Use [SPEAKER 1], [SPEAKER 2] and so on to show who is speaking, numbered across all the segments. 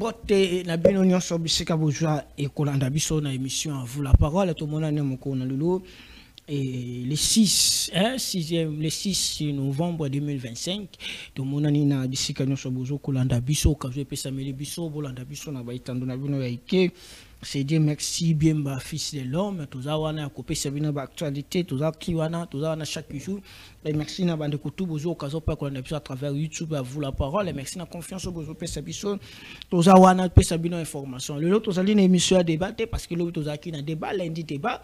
[SPEAKER 1] Mbote na bino nyonso bisika bozwa et kolanda biso na émission à vous la parole tout le monde ne moko na lulu et le 6 novembre 2025 tout le monde ni na bisika nyonso bozo kolanda biso ka je pesa meli biso bolanda biso na baitando na bino ya ike. C'est Dieu merci bien bas fils de l'homme tous awana copier ça bino ba actualité tous akiwana tous awana chaque jour et merci na bande kutu bozo kazo pa ko na biso à travers YouTube à vous la parole et merci na confiance bozo pesa biso tous awana pesa bino information le lot tous ali na émission à débattre parce que le tous aki na débat lundi débat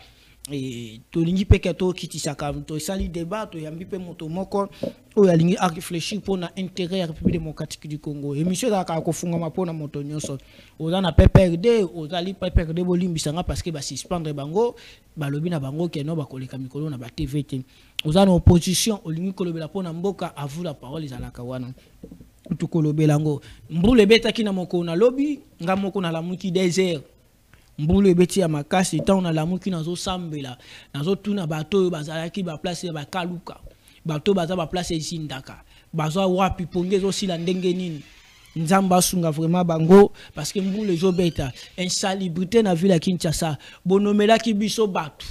[SPEAKER 1] et to lingi peke to kiti sakam to sali débat to yambi pe moto moko o ya lingi a réfléchir pour na intérêt à République démocratique du Congo émission da ka ko funga mapona moto nyonso oza na PPRD ozali PPRD bolimbisanga parce que ba suspendre bango balobi na bango ke no ba koleka mikolo na ba TVT oza na opposition olingi kolobela pona mboka à vous la parole ezalaka wana to kolobela ngo mbule betaki na moko na lobby nga moko na la muki désert mbulu ebeti ya makasi tant na lamuki nazo sambela nazo tuna bato bazalaki ba place ba kaluka bato baza ba place isindaka bazo wapi pongezo sila ndenge nini nzamba sunga vraiment bango parce que mbulu ezobeta insalubrité na ville ya Kinshasa bonomela ki biso batu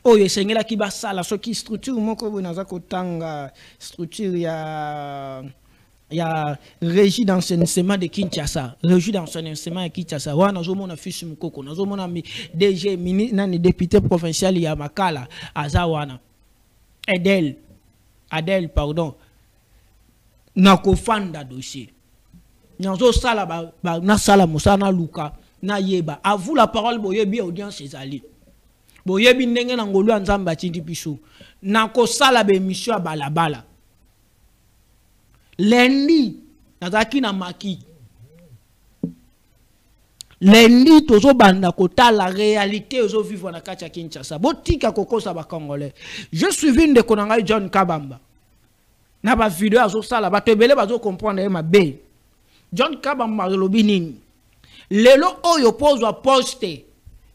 [SPEAKER 1] oyo esengela ki basala soki structure moko bonaza kotanga structure ya régie d'enseignement de Kinshasa régie d'enseignement de Kinshasa wana zomona fils mukoko nazomona DG nani député provincial ya Makala azawana Adel pardon na kofanda dossier nazo sala na sala musana luka na yeba à vous la parole boyebi audience ezali boyebi ndenge na ngolu nzamba tindi biso na ko sala be mission balabala lundi nazaki na maki lundi tozo banda kota la réalité ozo vivre na kati ya Kinshasa botika kokosa ba congolais je suis une de konanga John Kabamba na ba vidéo azo sala ba tebele bazo comprendre ma be John Kabamba lobi nini lelo oyo pozo poste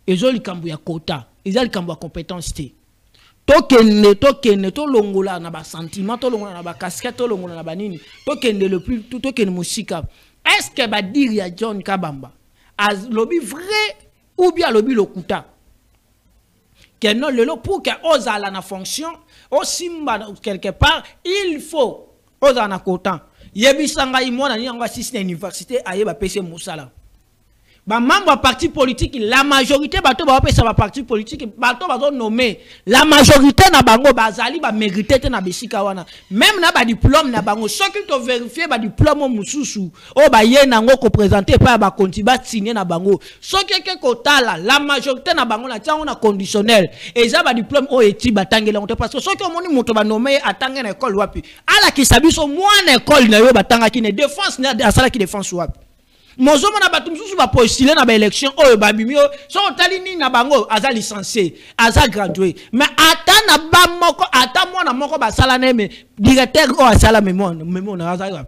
[SPEAKER 1] ezo likambo ya kota ezo likambo ya compétence te tokende to longola na ba sentiment to longola na ba casquette to longola na ba nini tokende le plus tokende musika est-ce que ba dire ya John Kabamba as lobby vrai ou bien lobby lokuta que non le pour que ozala na fonction au simba quelque part il faut ozala na kota yebisanga imona ni ngwa sisi na université ayeba pese musala ba membre parti politique la majorité bato ba pesa ba parti politique bato bazo nommer la majorité na bango bazali ba mériter na bisika wana même na ba diplôme na bango soki to vérifier ba diplôme mususu o ba ye nango ko présenter pa ba konti ba signer na bango soki ke kotala la majorité na bango na tiango na conditionnel eza ba diplôme o eti batangela on parce que soki omoni moto ba nommer atanga na école wapi ala ki sabiso mwana école na yo batanga ki ne défense na asala ki défense wapi mozo mona batum susu ba postuler na ba élection oyo ba bimio so tali ni na bango aza licencié aza gradué mais ata na ba moko ata mona moko ba sala neme directeur o asala memo na aza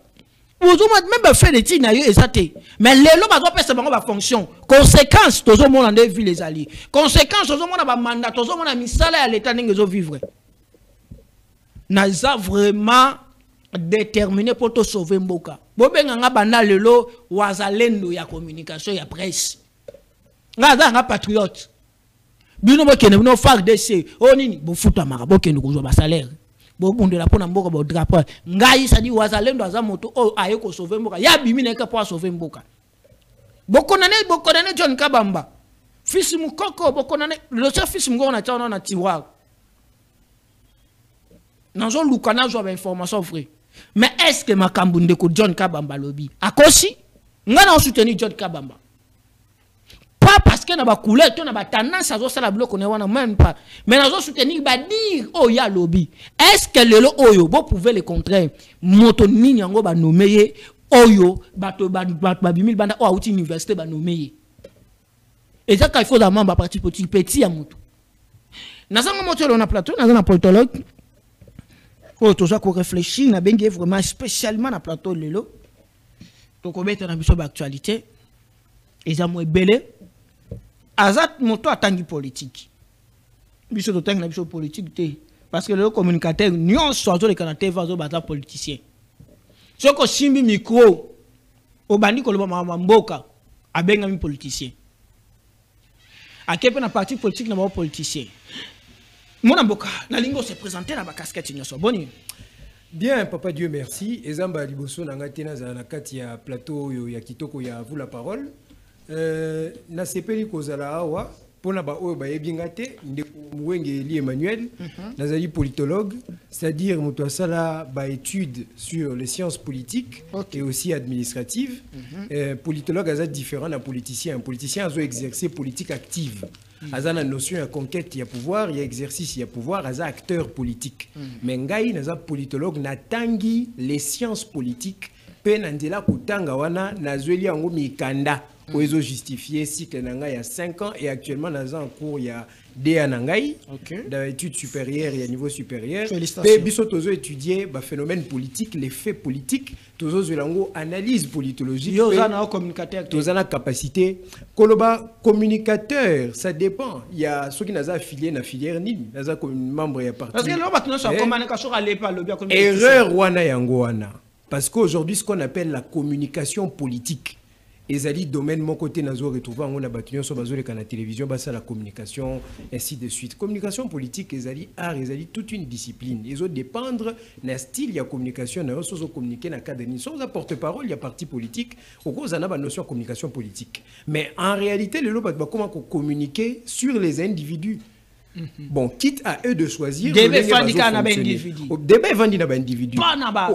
[SPEAKER 1] mozo même ba fait de tina yo ezate mais lelo ba zo pesa bango ba fonction conséquence tozo mona nde ville les alliés conséquence tozo mona ba mandat tozo mona misala ya l'état ndenge zo vivre na za vraiment déterminé pour te sauver mboka bobenga nga banda lelo wazalendo ya communication ya presse nga patriote bino bokene bino FARDC o nini bofuta maka bokene ko ba salaire bobundela pona mboka bo drapeau ngai sadi wazalendo aza moto o aye ko sauver mboka ya bimi na ka pour sauver mboka bokonane John Kabamba fils mukoko bokonane le chef fils mukoko na tana na tiroir nazo lukana zo ba information vrai. Mais est-ce que Makambunde ko John Kabamba lobby akosi nga na soutenir John Kabamba pas parce que na ba couleur to na ba tendance azo sala bloc on wana même pas mais na zo soutenir ba dire oh ya lobby est-ce que lelo oyo bo pouvez le contraire moto nini yango ba nommer oyo bato ba bimil banda o outi université ba nommer et ça il faut da membre parti politique petit ya moto na zanga moto on a plateau na zanga politologue oh tout ça qu'on réfléchit na bengi vraiment spécialement na plateau lelo to ko mettre na biso ba actualité eza mo belé azat moto atangi politique biso to tangi na biso politique te parce que le communicateur nyonso azo le canate vazo bata politicien soko simbi micro obandi ko loba mboka abengami politicien. À quel point un parti politique n'a pas politicien. Mon amboka, na lingo se présenter na ba casquette nyoso. Boni.
[SPEAKER 2] Bien, papa Dieu merci. Ezamba liboso na ngatena za na kati ya plateau ya kitoko ya vous la parole. Na sepeli kozala awa pona ba oyo ba yebingate ndeko Mwenge Eli Emmanuel, nazali politologue, c'est-à-dire muto sala ba études sur les sciences politiques et aussi administratives. Politologue aza différent d'un politicien. Un politicien a exercer politique active. Aza na notion de conquête, il y a pouvoir, il y a exercice, il y a pouvoir, aza acteur politique. Mais ngai naza politologue na tangi les sciences politiques pe na ndela kutanga wana nazweli yango mikanda ozo justifier cycle nanga il y a 5 ans et actuellement naza en cours il y a DA Nangai, d'études supérieures et à niveau supérieur. Pe biso tozo étudier ba phénomène politique, les faits politiques, tozo zelango analyse politologique.
[SPEAKER 1] Yo zana communicateur.
[SPEAKER 2] Tozo na capacité koloba communicateur, ça dépend. Il y a ceux qui naza affilié na filière nini, naza comme membre ya parti.
[SPEAKER 1] Parce que là batno so comment ka so aller pas le bien
[SPEAKER 2] erreur wana yango wana. Parce qu'aujourd'hui ce qu'on appelle la communication politique ezali domaine mon côté nazo retrouver on a battu sur bazo la télévision basa la communication ainsi de suite. Communication politique ezali art ezali toute une discipline. Ils ont dépendre na style il y a communication na so communiquer na cadre ni so porte-parole il y a parti politique au cause on a ba notion de communication politique. Mais en réalité le lot comment communiquer sur les individus. Bon, quitte à eux de choisir.
[SPEAKER 1] Débat vendi na individu.
[SPEAKER 2] Débat vendi na individu.
[SPEAKER 1] Pas na ba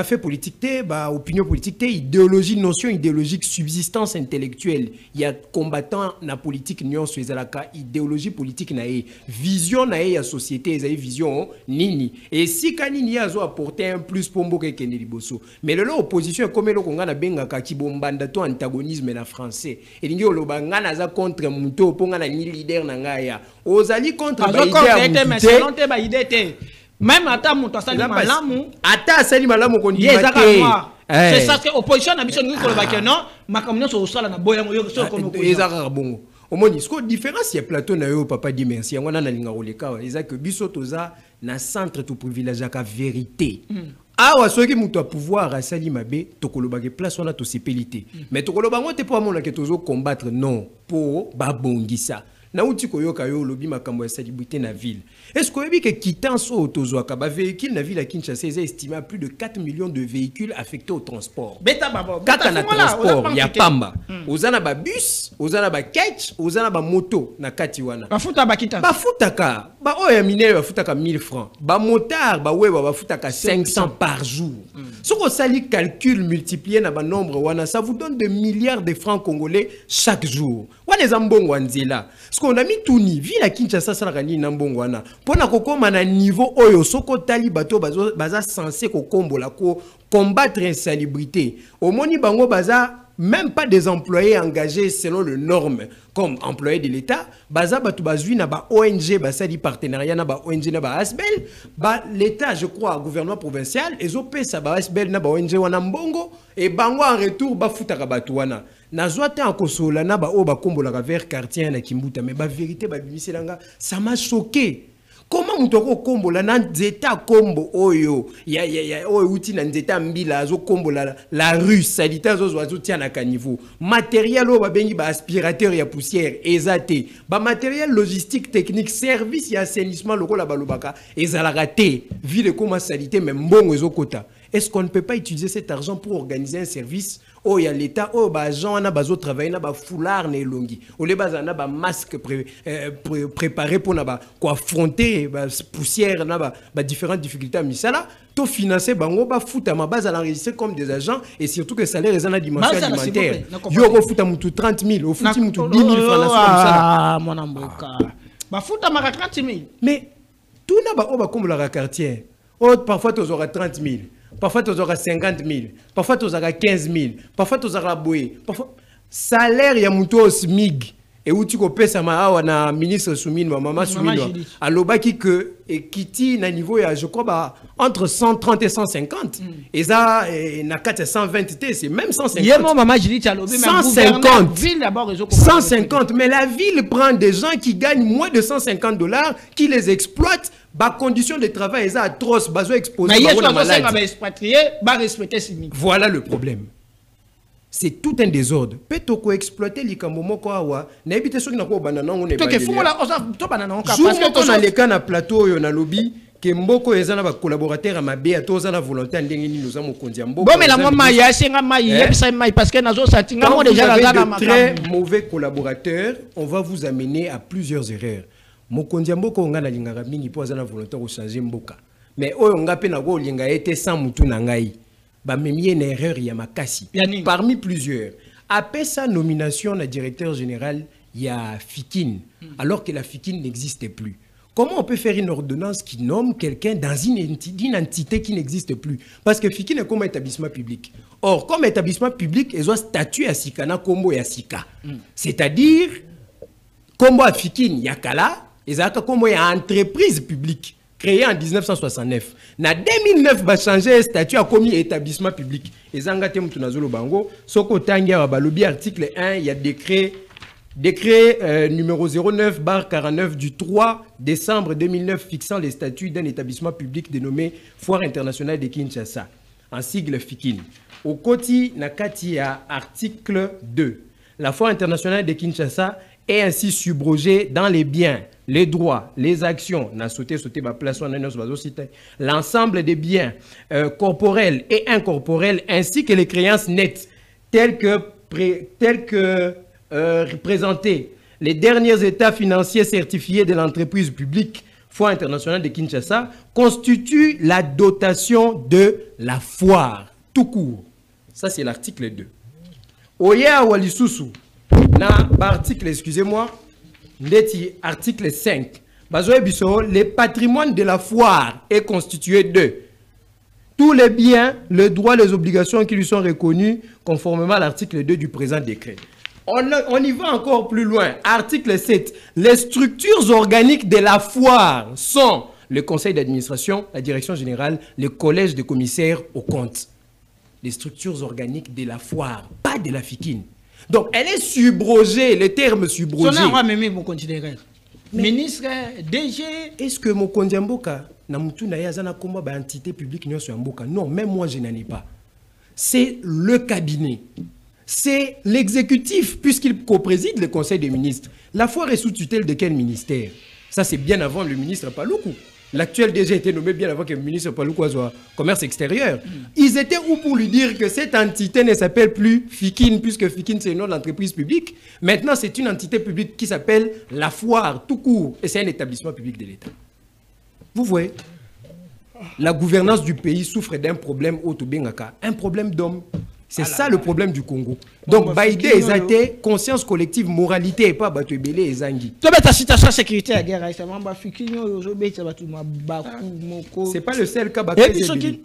[SPEAKER 2] fait politique té, ba opinion politique té, idéologie, notion idéologique, subsistance intellectuelle. Il y a combattant na politique nion sur ezalaka idéologie politique na e, vision na e ya société ezali vision nini. Et si kanini azo apporter un plus pombo ke kene liboso. Mais le opposition comme le konga na benga ka kibombanda to antagonisme na français. Et lingi oloba ngana za contre muto ponga na ni leader ngaya ozali contre
[SPEAKER 1] ba idée même ata muto asali malamu
[SPEAKER 2] ata asali malamu ko
[SPEAKER 1] ndima c'est ça que opposition na biso ngi ko ba non makamnyo so sala na boya yo so ko ko
[SPEAKER 2] ezaka bongo omoni ce différence ya plateau na yo papa di merci ngwana na linga roleka ezaka que biso toza na centre to privilège ka vérité. Awa soki muto a pouvoir asali mabe tokoloba ke place wana to sepelité mais tokoloba ngote po amona ke tozo combattre non po babongisa na uti koyoka yo lobi makambo ya salubrité na ville. Est-ce que vous que quittance au tozwaka ba véhicule na ville à Kinshasa est estimé à plus de 4 millions de véhicules affectés au transport. Kaka na transport ya pamba. Ozana ba bus, ozana ba ketch, ozana ba moto na kati wana.
[SPEAKER 1] Bafuta ba quittance.
[SPEAKER 2] Bafutaka, ba oya minere bafutaka 1000 francs. Ba motard ba weba bafutaka 500 par jour. Si on sali calcul multiplié na ba nombre wana, ça vous donne des milliards de francs congolais chaque jour. Wana zambongo nzela. Ce qu'on a mis tout ni ville à Kinshasa ça rani na mbongo wana. Pona kokoma na niveau oyo soko tali bato baza censé ko kombola ko combattre l'insalubrité. Au moni bango baza même pas des employés engagés selon les normes comme employés de l'État, baza batu bazui na ba ONG basali partenariat na ba ONG na ba ASBEL, ba l'État je crois gouvernement provincial ezope sa ba ASBEL na ba ONG wana mbongo et bango en retour ba futaka batu wana. Nazwa te en kosola na ba o ba kombola vers quartier na Kimbuta mais ba vérité ba bimiselanga ça m'a choqué. Comment mutoko kombo la nzeta kombo oyo ya oyo uti na nzeta mbila azo kombo la rue sanitaire zo tia na caniveau matériel o ba bengi ba aspirateur ya poussière ezate ba matériel logistique technique service ya assainissement lokola balobaka ezalaka te ville comme sanité même mbongo ezokota. Est-ce qu'on ne peut pas utiliser cet argent pour organiser un service? Oh, il y a l'État, oh, bah, gens, on a bazo travailler, on a ba foulard, ne longi. Oh, les bas, on a ba masque préparé pour na ba quoi affronter, ba poussière, on a ba différentes difficultés à misala. Tout financer, bah, on va foutre à ma base à l'enregistrer comme des agents et surtout que salaire est en dimension alimentaire. Yo, on fout à moutou 30 000, on fout à moutou 10 000 francs.
[SPEAKER 1] Ah, mon amboka. Bah, fout à ma 30 000.
[SPEAKER 2] Mais, tout n'a pas, on va comme la quartier. Oh, parfois, tu auras 30 000. Parfois, tu auras 50 000. Parfois, tu auras 15 000. Parfois, tu auras boué. Parfois, salaire, il y a un SMIG. Et où tu peux ça na ministre Soumine, ma maman Soumine. À l'obaki que, et Kitty, na niveau, je crois, entre 130 et 150. Et ça, na 4 120 c'est même 150. 150. 150. Mais la ville prend des gens qui gagnent moins de $150, qui les exploitent. Bah, conditions de travail, ils sont atroces, bah, exposés.
[SPEAKER 1] Mais il y a respecter.
[SPEAKER 2] Voilà le problème. c'est tout un désordre. Peut-être exploiter les camomos quoi na éviter ceux qui n'ont pas banana on est
[SPEAKER 1] pas. To banana on
[SPEAKER 2] parce que dans les cas na plateau yo na lobby que mboko ezana ba collaborateur à mabe à tous na volonté ndenge ni nous avons kondia mboko.
[SPEAKER 1] Bon mais la maman ya senga mai yebisa mai parce que nazo satinga mo déjà la na
[SPEAKER 2] très mauvais collaborateur, on va vous amener à plusieurs erreurs. Mokondia mboko nga na lingaka mingi po azana volonté ko changer mboka. Mais oyo nga pe na go linga été sans mutu na ngai. Ba memi une erreur ya makasi. Parmi plusieurs. Après sa nomination na directeur général, il y a Fikine, alors que la Fikine n'existait plus. Comment on peut faire une ordonnance qui nomme quelqu'un dans une entité qui n'existe plus? Parce que Fikine est comme établissement public. Or, comme établissement public, ils ont statut à Sikana, Kombo et à Sika. C'est-à-dire, Kombo à Fikine, Yakala, ils ont Kombo et entreprise publique. Créé en 1969. En 2009, va changer le statut à commis établissement public. Et Zangate Moutounazolo Bango, Soko Tangia Balobi, article 1, il y a décret numéro 09/49 du 3 décembre 2009 fixant les statuts d'un établissement public dénommé Foire internationale de Kinshasa, en sigle FIKIN. Au Koti Nakati à article 2. La Foire internationale de Kinshasa est ainsi subrogée dans les biens, les droits, les actions, l'ensemble des biens corporels et incorporels ainsi que les créances nettes telles que présentées. Les derniers états financiers certifiés de l'entreprise publique Foire internationale de Kinshasa constituent la dotation de la foire, tout court. Ça, c'est l'article 2. Oya Walisusu, article, excusez-moi, article 5. Le patrimoine de la foire est constitué de tous les biens, les droits, les obligations qui lui sont reconnus conformément à l'article 2 du présent décret. On y va encore plus loin. Article 7. Les structures organiques de la foire sont le conseil d'administration, la direction générale, le collège de commissaires aux comptes. Les structures organiques de la foire, pas de la Fikine. Donc, elle est subrogée, le terme subrogé.
[SPEAKER 1] Ministre, DG.
[SPEAKER 2] Est-ce que Mokondia Mboka, na yazana komba ba entité publique nyo sur Mboka? Non, même moi je n'en ai pas. C'est le cabinet. C'est l'exécutif, puisqu'il co-préside le conseil des ministres. La foire est sous tutelle de quel ministère? Ça, c'est bien avant le ministre Paloukou. L'actuel DG a été nommé bien avant que le ministre Paloukou soit commerce extérieur. Ils étaient où pour lui dire que cette entité ne s'appelle plus Fikine, puisque Fikine c'est le nom de l'entreprise publique. Maintenant, c'est une entité publique qui s'appelle la foire, tout court. Et c'est un établissement public de l'État. Vous voyez, la gouvernance du pays souffre d'un problème autobengaka, un problème d'homme. C'est ça le problème du Congo. Donc, Baïdé, ils ont été conscience collective, moralité et pas Batouébélé et Zangi. C'est pas le seul cas Batouébélé.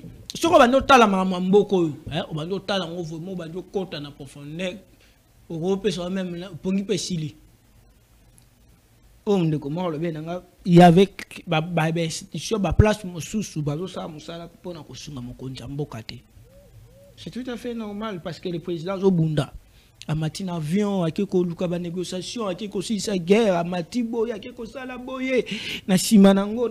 [SPEAKER 1] Il y avait place c'est tout à fait normal parce que le président Zobunda a matin avion a quelque négociation a quelque sa guerre a matibo a quelque sala boye na simanango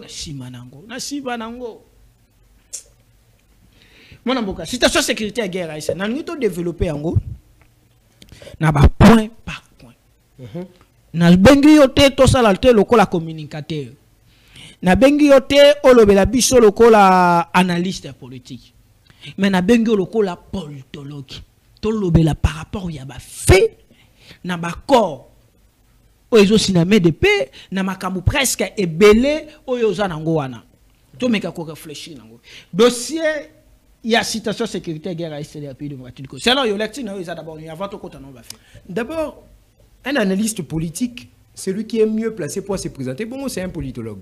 [SPEAKER 1] mon amboka situation sécurité à guerre haïtienne na nous développer ango na ba point par point na bengi yote to sala te lokola communicateur na bengi yote olobela biso lokola analyste politique. Mais na bengo loko la politologue to lobela par rapport ya ba fait na ba corps oyo siname de paix na makambu presque ebele oyo za nango wana to meka ko réfléchir nango dossier ya situation sécurité guerre à Israël pays démocratique c'est alors yo lecture na yo d'abord avant to kota non ba fait
[SPEAKER 2] d'abord un analyste politique celui qui est mieux placé pour se présenter bon c'est un politologue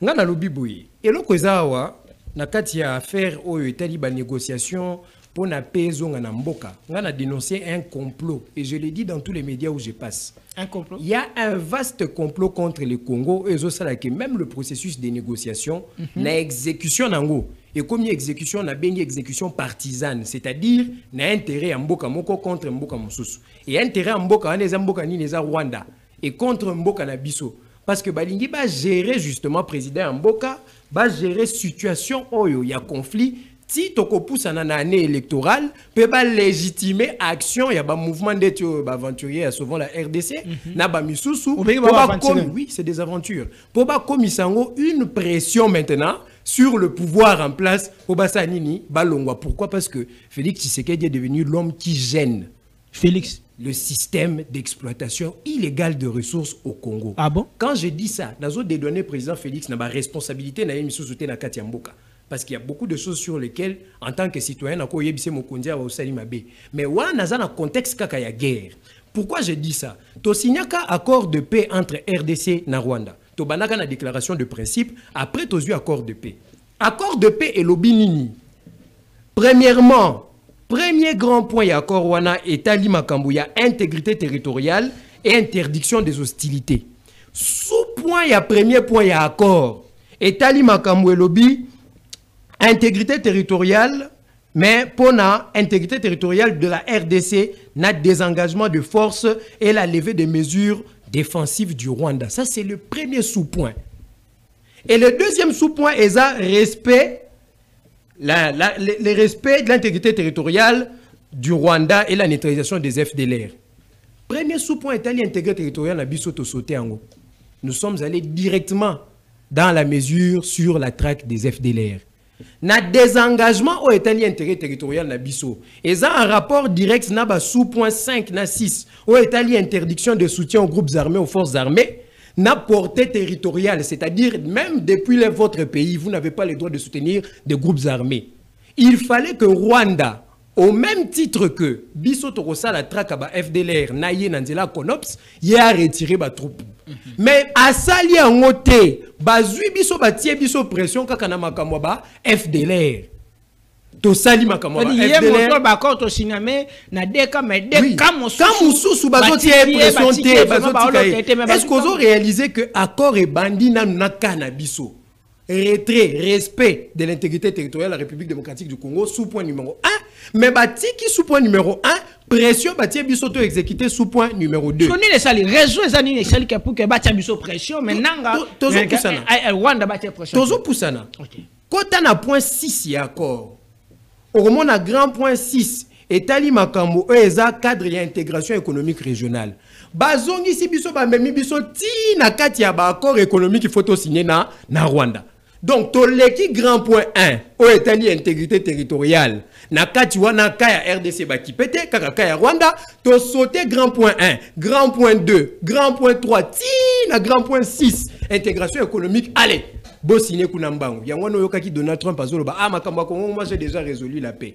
[SPEAKER 2] ngana lobi boye et loko ezawa na kati ya affaire oyo etali ba négociation pour na pezo ngana mboka ngana dénoncer un complot et je l'ai dit dans tous les médias où je passe.
[SPEAKER 1] Un complot.
[SPEAKER 2] Il y a un vaste complot contre le Congo et que même le processus de négociation na exécution nango et comme exécution na bengi exécution partisane c'est-à-dire na intérêt en mboka moko contre mboka mosusu et intérêt en mboka wana eza mboka ni neza Rwanda et contre mboka na biso. Parce que Balingi va gérer justement président Mboka, va gérer situation oyo, il y a conflit si tu pousse en année électorale, peut pas légitimer action, il y a un mouvement d'aventuriers, souvent la RDC, n'a pas mis sous oui, c'est des aventures. Pour pas comme une pression maintenant sur le pouvoir en place, pour pas ça nini, balongwa. Pourquoi? Parce que Félix Tshisekedi est devenu l'homme qui gêne.
[SPEAKER 1] Félix.
[SPEAKER 2] Le système d'exploitation illégale de ressources au Congo.
[SPEAKER 1] Ah bon?
[SPEAKER 2] Quand je dis ça, dans des données, président Félix n'a pas responsabilité n'a mis sous na Katiamboka. Parce qu'il y a beaucoup de choses sur lesquelles, en tant que citoyen, on a yebise mokondia wa usalimabe. Mais on a un contexte kaka ya guerre. Pourquoi je dis ça? To signaka accord de paix entre RDC et Rwanda. To banaka na déclaration de principe. Après to eu accord de paix. Accord de paix et l'obinini. Premièrement, premier grand point y accord wana etali makambo ya intégrité territoriale et interdiction des hostilités. Sous-point y a premier point y accord etali makambo elobi intégrité territoriale, mais pour la intégrité territoriale de la RDC, n'a désengagement de force et la levée des mesures défensives du Rwanda. Ça, c'est le premier sous-point. Et le deuxième sous-point est le respect, le respect de l'intégrité territoriale du Rwanda et la neutralisation des FDLR. Premier sous-point est l'intégrité territoriale à Bissoto sauté en haut. Nous sommes allés directement dans la mesure sur la traque des FDLR. Na désengagement au état intérêt territorial na biso et ça un rapport direct na ba sous point 5 na 6 au état interdiction de soutien aux groupes armés, aux forces armées na portée territoriale, c'est-à-dire même depuis votre pays vous n'avez pas le droit de soutenir des groupes armés. Il fallait que Rwanda, au même titre que biso tokosa la traque ba FDLR na ye nanzela Konops, y a retiré ba troupe. Mais à sali en oté bazui biso batie biso pression kaka na makamwa ba FDLR to sali makamwa ba FDLR
[SPEAKER 1] ba ko to siname na deka mais deka
[SPEAKER 2] mususu bazotie pression te bazotika. Est-ce qu'on a réalisé que accord et bandi na nakana biso retrait respect de l'intégrité territoriale de la République démocratique du Congo sous point numéro 1, mais batiki sous point numéro 1, pression batie biso to exécuté sous point numéro 2.
[SPEAKER 1] Soni les sali réseau les années sali que pour que batie biso pression mais nanga
[SPEAKER 2] tozo poussana
[SPEAKER 1] Rwanda batie pression
[SPEAKER 2] tozo poussana. Kota na point 6 ya accord au moment na grand point 6 etali makambo eza cadre ya intégration économique régionale. Bazongi si biso ba memi biso ti na kati ya ba accord économique il faut to signer na Rwanda. Donc, toleki grand point 1, au étali intégrité territoriale, na kati wana kaya RDC baki pete, kaka kaya Rwanda, to sauter grand point 1, grand point 2, grand point 3, ti na grand point 6, intégration économique, allez, bo signé kunambango. Yangwano yokaki Donald Trump azolo ba, ah makamba Congo, moi j'ai déjà résolu la paix.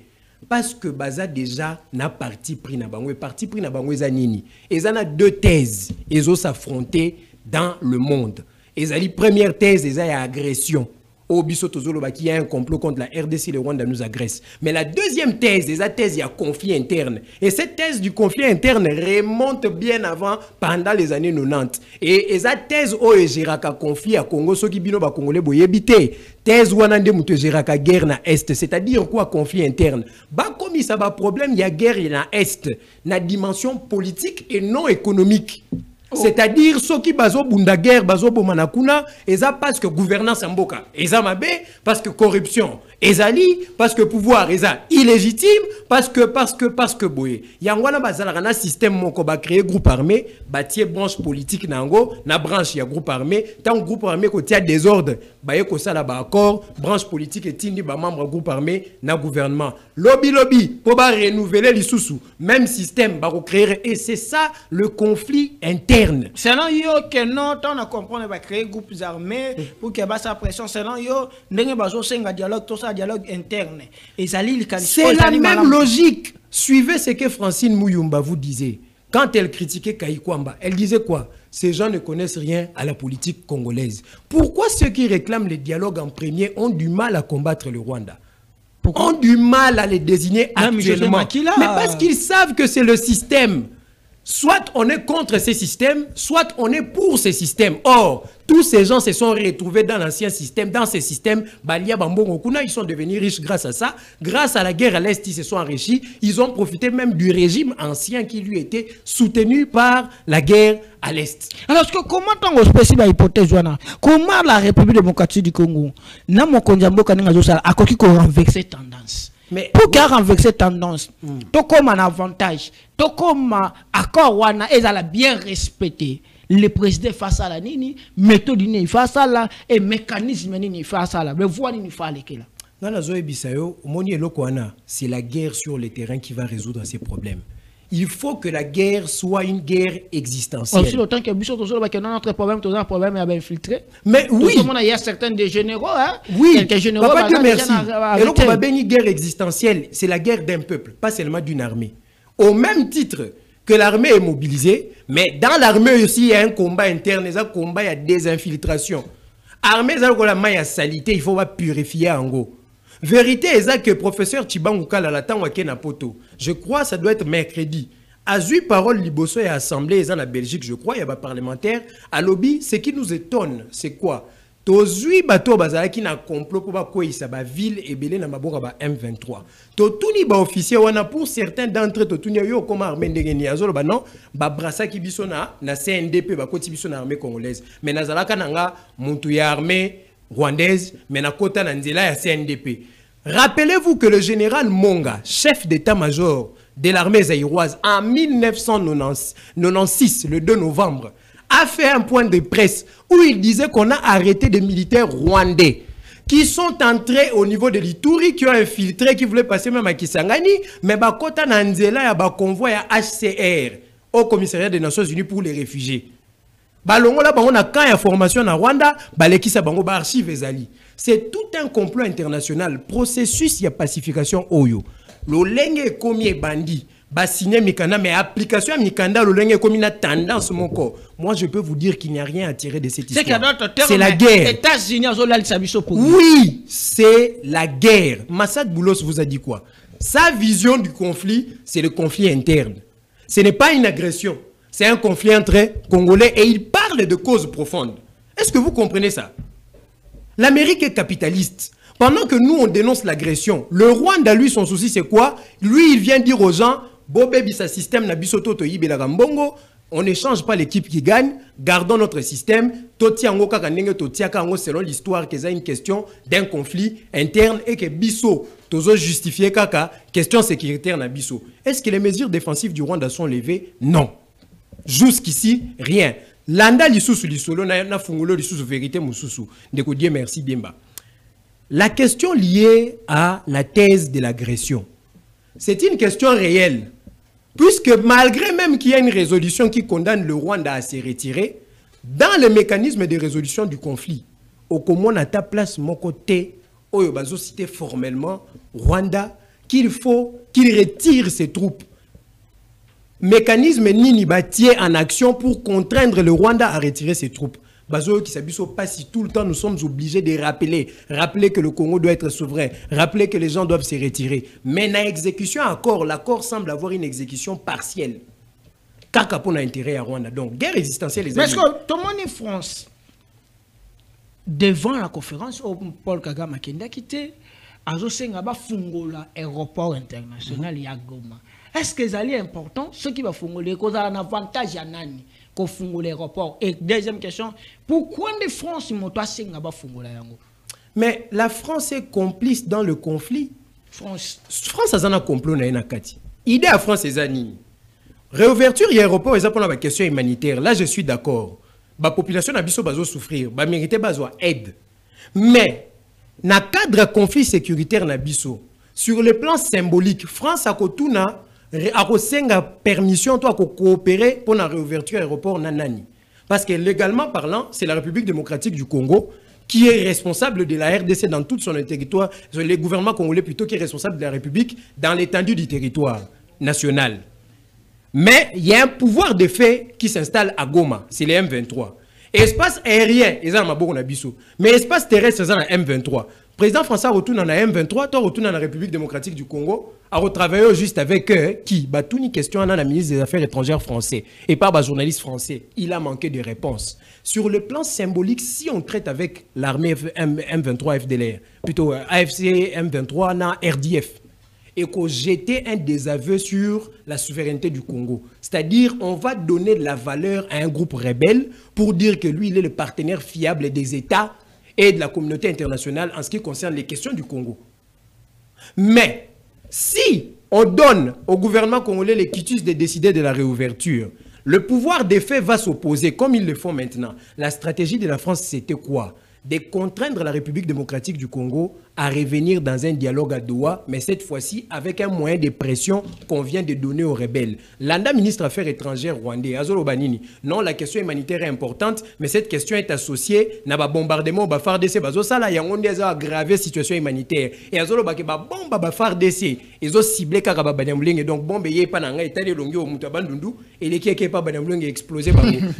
[SPEAKER 2] Parce que baza déjà na parti pris na bango, et parti pris na bango eza nini. Ezana deux thèses, ezo s'affronter dans le monde. Ezali première thèse, eza ya agression. Au Bissotozolo, qui y a un complot contre la RDC, le Rwanda nous agresse. Mais la deuxième thèse, il y a conflit interne. Et cette thèse du conflit interne remonte bien avant, pendant les années 90. Et cette thèse, où il y a un conflit à Congo, ceux qui bino ba Congolais boyebité. Thèse où on a une guerre na Est. C'est-à-dire quoi, conflit interne? Bah, comme il y a un problème, il y a guerre na Est. Na dimension politique et non économique. C'est-à-dire ceux qui bazo bunda guerre bazo bomanakuna eza parce que gouvernance mboka eza mabe parce que corruption ezali parce que pouvoir eza illégitime parce que boye yangwana bazala na système moko ba créer groupe armé batie branche politique nango na branche ya groupe armé tant groupe armé ko tia désordre baye ko sala ba accord branche politique etindi ba membre groupe armé na gouvernement lobby pour ba renouveler lisusu même système ba créer et c'est ça le conflit interne.
[SPEAKER 1] Selon yo que non, on a compris on va créer groupes armés pour qu'il y ait sa pression. Selon yo, n'engue bazo senga dialogue, tout ça dialogue interne. Et ça
[SPEAKER 2] c'est la même logique. Suivez ce que Francine Mouyumba vous disait quand elle critiquait Kaïkwamba. Elle disait quoi? Ces gens ne connaissent rien à la politique congolaise. Pourquoi ceux qui réclament le dialogue en premier ont du mal à combattre le Rwanda? Ont du mal à les désigner actuellement? Mais parce qu'ils savent que c'est le système. Soit on est contre ces systèmes, soit on est pour ces systèmes. Or, Tous ces gens se sont retrouvés dans l'ancien système, dans ces systèmes. Balia Bambongo Kuna, ils sont devenus riches grâce à ça. Grâce à la guerre à l'Est, ils se sont enrichis. Ils ont profité même du régime ancien qui lui était soutenu par la guerre à l'Est.
[SPEAKER 1] Alors, comment on spécifie l'hypothèse, comment la République démocratique du Congo, n'a mon konjambo kanenga a quoi qui renverse cette tendance? Mais pour qu'elle renverse cette tendance, tout comme un avantage, tout comme un accord, ils ont bien respecté. Le président face à la nini, méthode ni face à la et mécanisme ni face à la. Mais voix ni face à la.
[SPEAKER 2] Dans la zone Bissayo, c'est la guerre sur le terrain qui va résoudre ces problèmes. Il faut que la guerre soit une guerre existentielle.
[SPEAKER 1] Aussi longtemps que notre problème, tout un problème est infiltré.
[SPEAKER 2] Mais oui.
[SPEAKER 1] Il y a certains des généraux, hein.
[SPEAKER 2] Oui.
[SPEAKER 1] Quelques généraux.
[SPEAKER 2] Papa Dieu merci. Et donc on va bénir guerre existentielle, c'est la guerre d'un peuple, pas seulement d'une armée. Au même titre que l'armée est mobilisée, mais dans l'armée aussi, il y a un combat interne, il y a un combat, il y a des infiltrations. L'armée, il y a salité, il faut purifier en gros. Vérité, c'est que le professeur Tchibangouka je crois que ça doit être mercredi. A eu parole Liboso et assemblée en Belgique, je crois, il y a des parlementaires. À lobby, ce qui nous étonne, c'est quoi? Tozui bato bazala qui na complot pour ba koisa ba ville et belé na mabonga ba M23. Totuni ba officier wana pour certains d'entre eux totuni yo comme armée ndengeni azolo ba non ba brasa ki biso na CNDP ba koti biso na armée congolaise. Mais nazala kananga muntu ya armée rwandaise mais na kota na nzela ya CNDP. Rappelez-vous que le général Monga, chef d'état-major de l'armée zaïroise en 1996, le 2 novembre, a fait un point de presse où il disait qu'on a arrêté des militaires rwandais qui sont entrés au niveau de l'Ituri, qui ont infiltré, qui voulaient passer même à Kisangani, mais bakota nanzela ya ba convoi ya HCR au commissariat des Nations Unies pour les réfugiés. Balongo là on a quand information na Rwanda, balekisa bango ba archive ezali. C'est tout un complot international, processus ya pacification oyo. Lolenge komi bandi ba signer mikanda mais application mikanda lolenge komi na tendance moko. Moi je peux vous dire qu'il n'y a rien à tirer de cette histoire. C'est la guerre. Oui, c'est la guerre. Massad Boulos vous a dit quoi? Sa vision du conflit, c'est le conflit interne. Ce n'est pas une agression. C'est un conflit entre Congolais et il parle de causes profondes. Est-ce que vous comprenez ça? L'Amérique est capitaliste. Pendant que nous, on dénonce l'agression, le Rwanda, lui, son souci, c'est quoi? Lui, il vient dire aux gens, Bobé, sa système, on n'échange pas l'équipe qui gagne, gardons notre système, selon l'histoire, qu'il y a une question d'un conflit interne et que Bisso, tozo justifier kaka, question sécuritaire na Bisso. Est-ce que les mesures défensives du Rwanda sont levées? Non. Jusqu'ici, rien. Landa lisusu lisolo na fungulo lisusu vérité mususu. Ndeko Dieu merci Biemba. La question liée à la thèse de l'agression, c'est une question réelle. Puisque malgré même qu'il y a une résolution qui condamne le Rwanda à se retirer, dans le mécanisme de résolution du conflit, au Comon à ta place mon côté, Oyo Bazo cité formellement Rwanda, qu'il faut qu'il retire ses troupes. Mécanisme Nini Batier en action pour contraindre le Rwanda à retirer ses troupes. Bazo qui s'abuse pas si tout le temps nous sommes obligés de rappeler que le Congo doit être souverain, rappeler que les gens doivent se retirer. Mais dans l'exécution encore, l'accord semble avoir une exécution partielle. Kaka pour intérêt à Rwanda. Donc guerre existentielle les amis.
[SPEAKER 1] Parce que tout le monde en France, devant la conférence, Paul Kagame a quitté, Azo Sengaba Fungola, aéroport international, Yagoma. Est-ce que c'est important? Ce qui va fungoler, cause un avantage à Nani, qu'on fungole l'aéroport. Et deuxième question, pourquoi les France sont fungola?
[SPEAKER 2] Mais la France est complice dans le conflit. France a un complot na Kati. Idée à France c'est Zani. Réouverture de l'aéroport, c'est pour la question humanitaire. Là, je suis d'accord. La population n'a pas besoin de souffrir, ba mériter besoin aide. Mais na cadre conflit sécuritaire na biso, sur le plan symbolique, France a kotuna a permission de coopérer pour la réouverture de l'aéroport Nanani. Parce que légalement parlant, c'est la République démocratique du Congo qui est responsable de la RDC dans tout son territoire, le gouvernement congolais plutôt qui est responsable de la République dans l'étendue du territoire national. Mais il y a un pouvoir de fait qui s'installe à Goma, c'est les M23. Espace aérien, ils ont beaucoup nabiso. Mais espace terrestre, ils ont M23. Président François retourne en M23, toi retourne en la République démocratique du Congo, a retravaillé juste avec qui tout une question à la ministre des Affaires étrangères français et pas journaliste français. Il a manqué de réponse. Sur le plan symbolique, si on traite avec l'armée M23 FDLR, plutôt AFC M23 na RDF, et qu'on jetait un désaveu sur la souveraineté du Congo. C'est-à-dire, on va donner de la valeur à un groupe rebelle pour dire que lui, il est le partenaire fiable des États et de la communauté internationale en ce qui concerne les questions du Congo. Mais, si on donne au gouvernement congolais les quitus de décider de la réouverture, le pouvoir des faits va s'opposer, comme ils le font maintenant. La stratégie de la France, c'était quoi? De contraindre la République démocratique du Congo à revenir dans un dialogue à Doha, mais cette fois-ci avec un moyen de pression qu'on vient de donner aux rebelles. L'anda ministre des Affaires étrangères rwandais, Azolo Banini, non, la question humanitaire est importante, mais cette question est associée à un bombardement au FARDC. Ça, là, il y a une aggravé situation humanitaire. Et Azolo Bakeba, bombe FARDC, ils ont ciblé Karababanyamling, et donc bombe yé pananga, et tali longi au Moutabandundu, et les qui pas Banyamling explosé.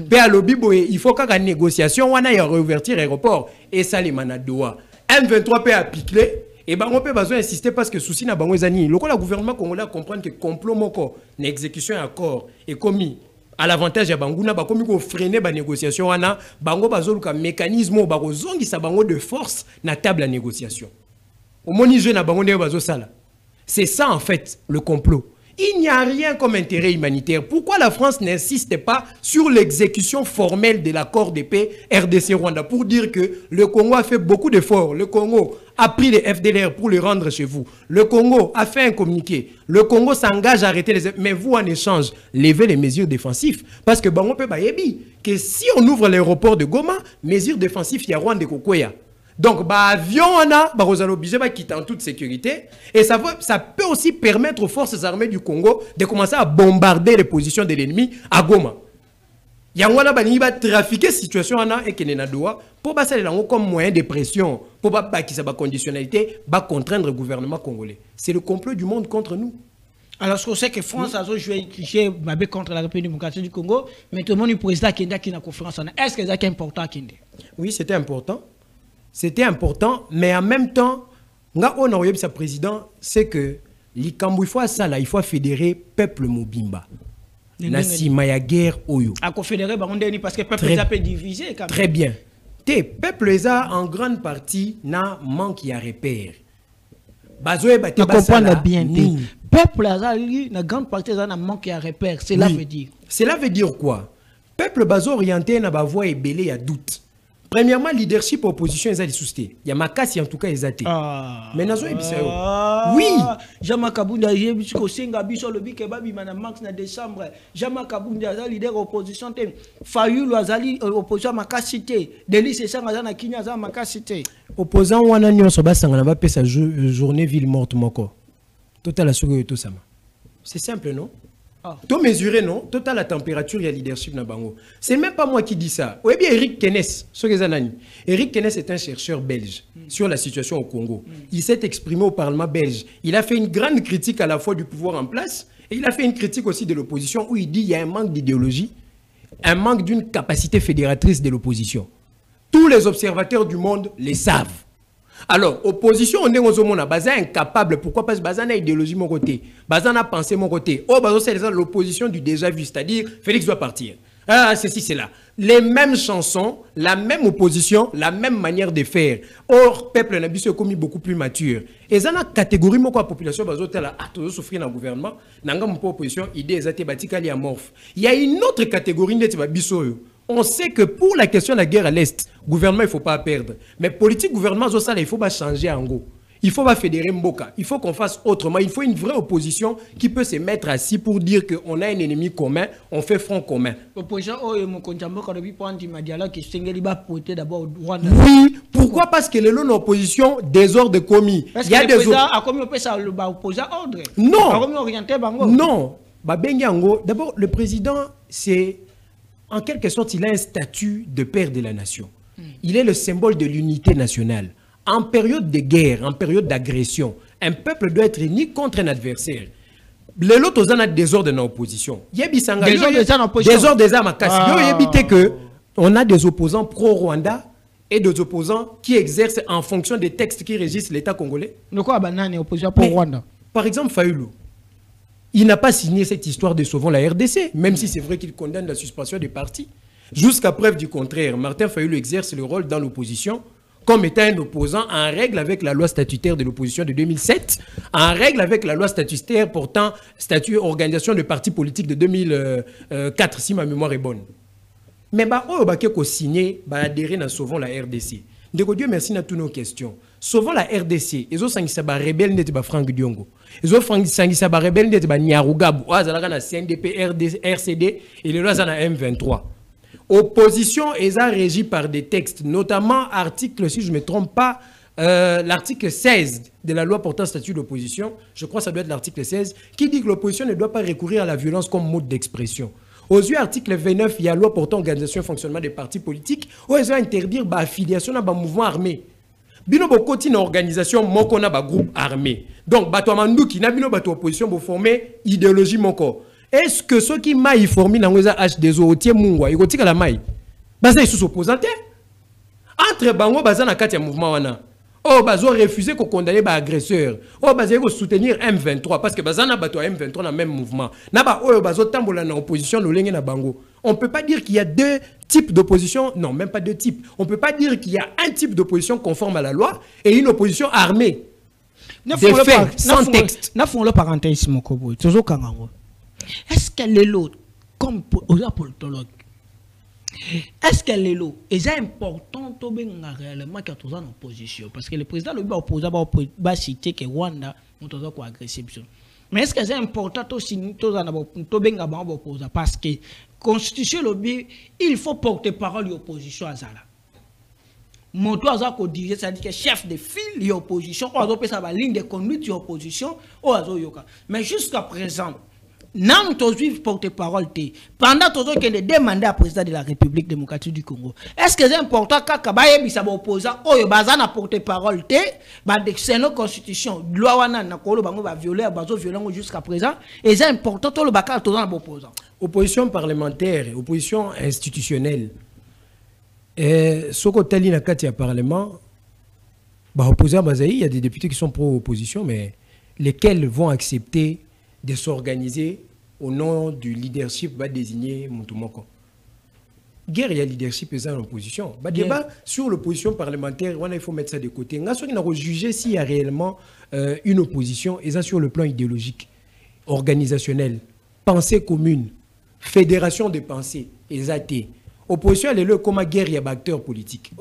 [SPEAKER 2] Mais à l'obibo, il faut qu'à la négociation, on aille réouvertir l'aéroport, et ça, les manadoa. M23 peut appliquer et ben on peut besoin insister parce que souci na bango ezani le gouvernement congolais comprendre que complot moko na exécution accord est commis à l'avantage ya banguna ba commis ko freiner ba négociation wana bango bazoluka mécanisme ba kozongisa bango de force na table à négociation au moni jeune na bango ne bazo sala. C'est ça en fait le complot. Il n'y a rien comme intérêt humanitaire. Pourquoi la France n'insiste pas sur l'exécution formelle de l'accord de paix RDC-Rwanda pour dire que le Congo a fait beaucoup d'efforts. Le Congo a pris les FDLR pour les rendre chez vous. Le Congo a fait un communiqué. Le Congo s'engage à arrêter les... Mais vous, en échange, levez les mesures défensives. Parce que on peut que si on ouvre l'aéroport de Goma, mesures défensives, il y a Rwanda et Kokoya. Donc, avion, on a obligé de quitter en toute sécurité. Et ça peut aussi permettre aux forces armées du Congo de commencer à bombarder les positions de l'ennemi à Goma. Il y a un trafiquer situation et qui est pour passer comme moyen de pression, pour pas sa conditionnalité, pour contraindre le gouvernement congolais. C'est le complot du monde contre nous.
[SPEAKER 1] Alors, ce qu'on sait que France a joué contre la République démocratique du Congo, mais tout le monde est président qui a une conférence. Est-ce que c'est important?
[SPEAKER 2] Oui, c'était important. C'était important, mais en même temps, on a eu sa président, c'est que il faut fédérer peuple Mobimba. Nasi maya guerre oyo.
[SPEAKER 1] À confédérer, parce que le peuple est un peu divisé.
[SPEAKER 2] Très bien. Le peuple est en grande partie n'a manque à repère.
[SPEAKER 1] Je comprends bien. Le peuple est en grande partie n'a manque à repère. Cela veut dire.
[SPEAKER 2] Cela veut dire quoi? Le peuple est orienté na ba voix et belé à doute. Premièrement, leadership opposition est suscité. Il y a Makassi en tout cas ils athées. Mais nazo ebisayo. Oui.
[SPEAKER 1] Jama Kabunda jebisiko senga biso lobi ke babi mana max na décembre. Jama Kabunda za leader opposition te. Fayulu azali opposition Makassi te. Delis esanga za na Kinya za Makassi te.
[SPEAKER 2] Opposant wana nyonso basanga na ba pesa journée ville morte moko. Total asoko to sama. C'est simple non? Tout mesurer, non? Total la température et le leadership na bango. C'est même pas moi qui dis ça. Oui, bien Eric Kennes. Eric Kennes est un chercheur belge sur la situation au Congo. Il s'est exprimé au Parlement belge. Il a fait une grande critique à la fois du pouvoir en place et il a fait une critique aussi de l'opposition où il dit qu'il y a un manque d'idéologie, un manque d'une capacité fédératrice de l'opposition. Tous les observateurs du monde les savent. Alors, opposition, on est incapable. Pourquoi? Parce que Bazan a idéologie mon côté. Bazan a pensé mon côté. Oh, Bazan, c'est l'opposition du déjà vu. C'est-à-dire, Félix doit partir. Ah, ceci, c'est là. Les mêmes chansons, la même opposition, la même manière de faire. Or, peuple n'a est commis beaucoup plus mature. Et ça, la catégorie, moi, la population, Bazan, a souffert dans le gouvernement. N'a pas opposition, idée, ils ont été amorphes. Il y a une autre catégorie, on sait que pour la question de la guerre à l'Est, gouvernement, il ne faut pas perdre. Mais politique, gouvernement, il ne faut pas changer en gros. Il faut pas fédérer Mboka. Il faut qu'on fasse autrement. Il faut une vraie opposition qui peut se mettre assis pour dire qu'on a un ennemi commun, on fait front commun.
[SPEAKER 1] Oui,
[SPEAKER 2] pourquoi? Parce que l'opposition, désordre commis.
[SPEAKER 1] Il y a des ordre.
[SPEAKER 2] Non. Non. D'abord, le président, c'est... En quelque sorte, il a un statut de père de la nation. Il est le symbole de l'unité nationale. En période de guerre, en période d'agression, un peuple doit être uni contre un adversaire. Les autres ont des désordres dans l'opposition. Désordre des armes à casse. Que on a des opposants pro-Rwanda et des opposants qui exercent en fonction des textes qui régissent l'État congolais.
[SPEAKER 1] De quoi banane opposition pour Rwanda?
[SPEAKER 2] Par exemple, Fayulu, il n'a pas signé cette histoire de sauvant la RDC, même si c'est vrai qu'il condamne la suspension des partis. Jusqu'à preuve du contraire, Martin Fayulu exerce le rôle dans l'opposition comme étant un opposant en règle avec la loi statutaire de l'opposition de 2007, en règle avec la loi statutaire portant statut organisation de partis politiques de 2004, si ma mémoire est bonne. Mais il a signé, adhérer à sauvant la RDC. Dieu merci à toutes nos questions. Sauvant la RDC, ils ont sangisa ba rebelle n'était pas Franck Diongo. Ils ont sangisa ba rebelle n'était pas Nyarugabu. Azalaka na CNDP, RCD et le reste na M23. Opposition est régie par des textes, notamment article, si je ne me trompe pas, l'article 16 de la loi portant statut d'opposition, je crois que ça doit être l'article 16, qui dit que l'opposition ne doit pas recourir à la violence comme mode d'expression. Aux yeux de l'article 29, il y a la loi portant organisation et fonctionnement des partis politiques, où ils ont interdire l'affiliation à un mouvement armé. Bino boko tina organisation moko na ba groupe armé. Donc bato mandu ki na bino bato opposition bo former idéologie moko. Est-ce que ceux qui maillent formé dans les H2O otie mungwa ils kotika la maille? Baza ils sont opposants entre bango baza na kati ya mouvement wana. Oh bazo refuser ko condamner ba agresseur. Oh baza ko soutenir M23 parce que baza na bato M23 dans même mouvement. Na ba oh bazo tambola na opposition lolenge na bango. On ne peut pas dire qu'il y a deux types d'opposition, non, même pas deux types. On ne peut pas dire qu'il y a un type d'opposition conforme à la loi et une opposition armée. Des faits, sans texte.
[SPEAKER 1] N'affaire le parenthèse, mon coboy. Est-ce qu'elle est l'autre, comme aux politologues, est-ce qu'elle est l'autre? Et c'est important réellement qu'il y a en opposition. Parce que le président va opposer, va citer que Rwanda a agressé. Mais est-ce que c'est important aussi parce que constitution lobby, il faut porter parole de l'opposition à Zala. Mon toit a dirigé, c'est-à-dire que chef de file de l'opposition, ou a ça ligne de conduite de l'opposition, ou a mais jusqu'à présent, non, tous porte-parole pendant que les demandé à président de la République démocratique du Congo. Est-ce que c'est important que Kabaye soit opposant ou bazana porte-parole c'est nos constitution loi wana na kolo bango ba violer bazo violent jusqu'à présent et c'est important tout le bakal tout dans opposant.
[SPEAKER 2] Opposition parlementaire, opposition institutionnelle. Et ce côté na kati ya parlement ba opposant bazaï, il y a des députés qui sont pro-opposition mais lesquels vont accepter de s'organiser au nom du leadership va désigner Moutoumoko. Guerre, il y a leadership et en opposition. Débat sur l'opposition parlementaire, il faut mettre ça de côté. On a jugé s'il y a réellement une opposition, et ça sur le plan idéologique, organisationnel, pensée commune, fédération de pensée, et ça opposition, elle est là comme guerre, il y a des acteurs politiques.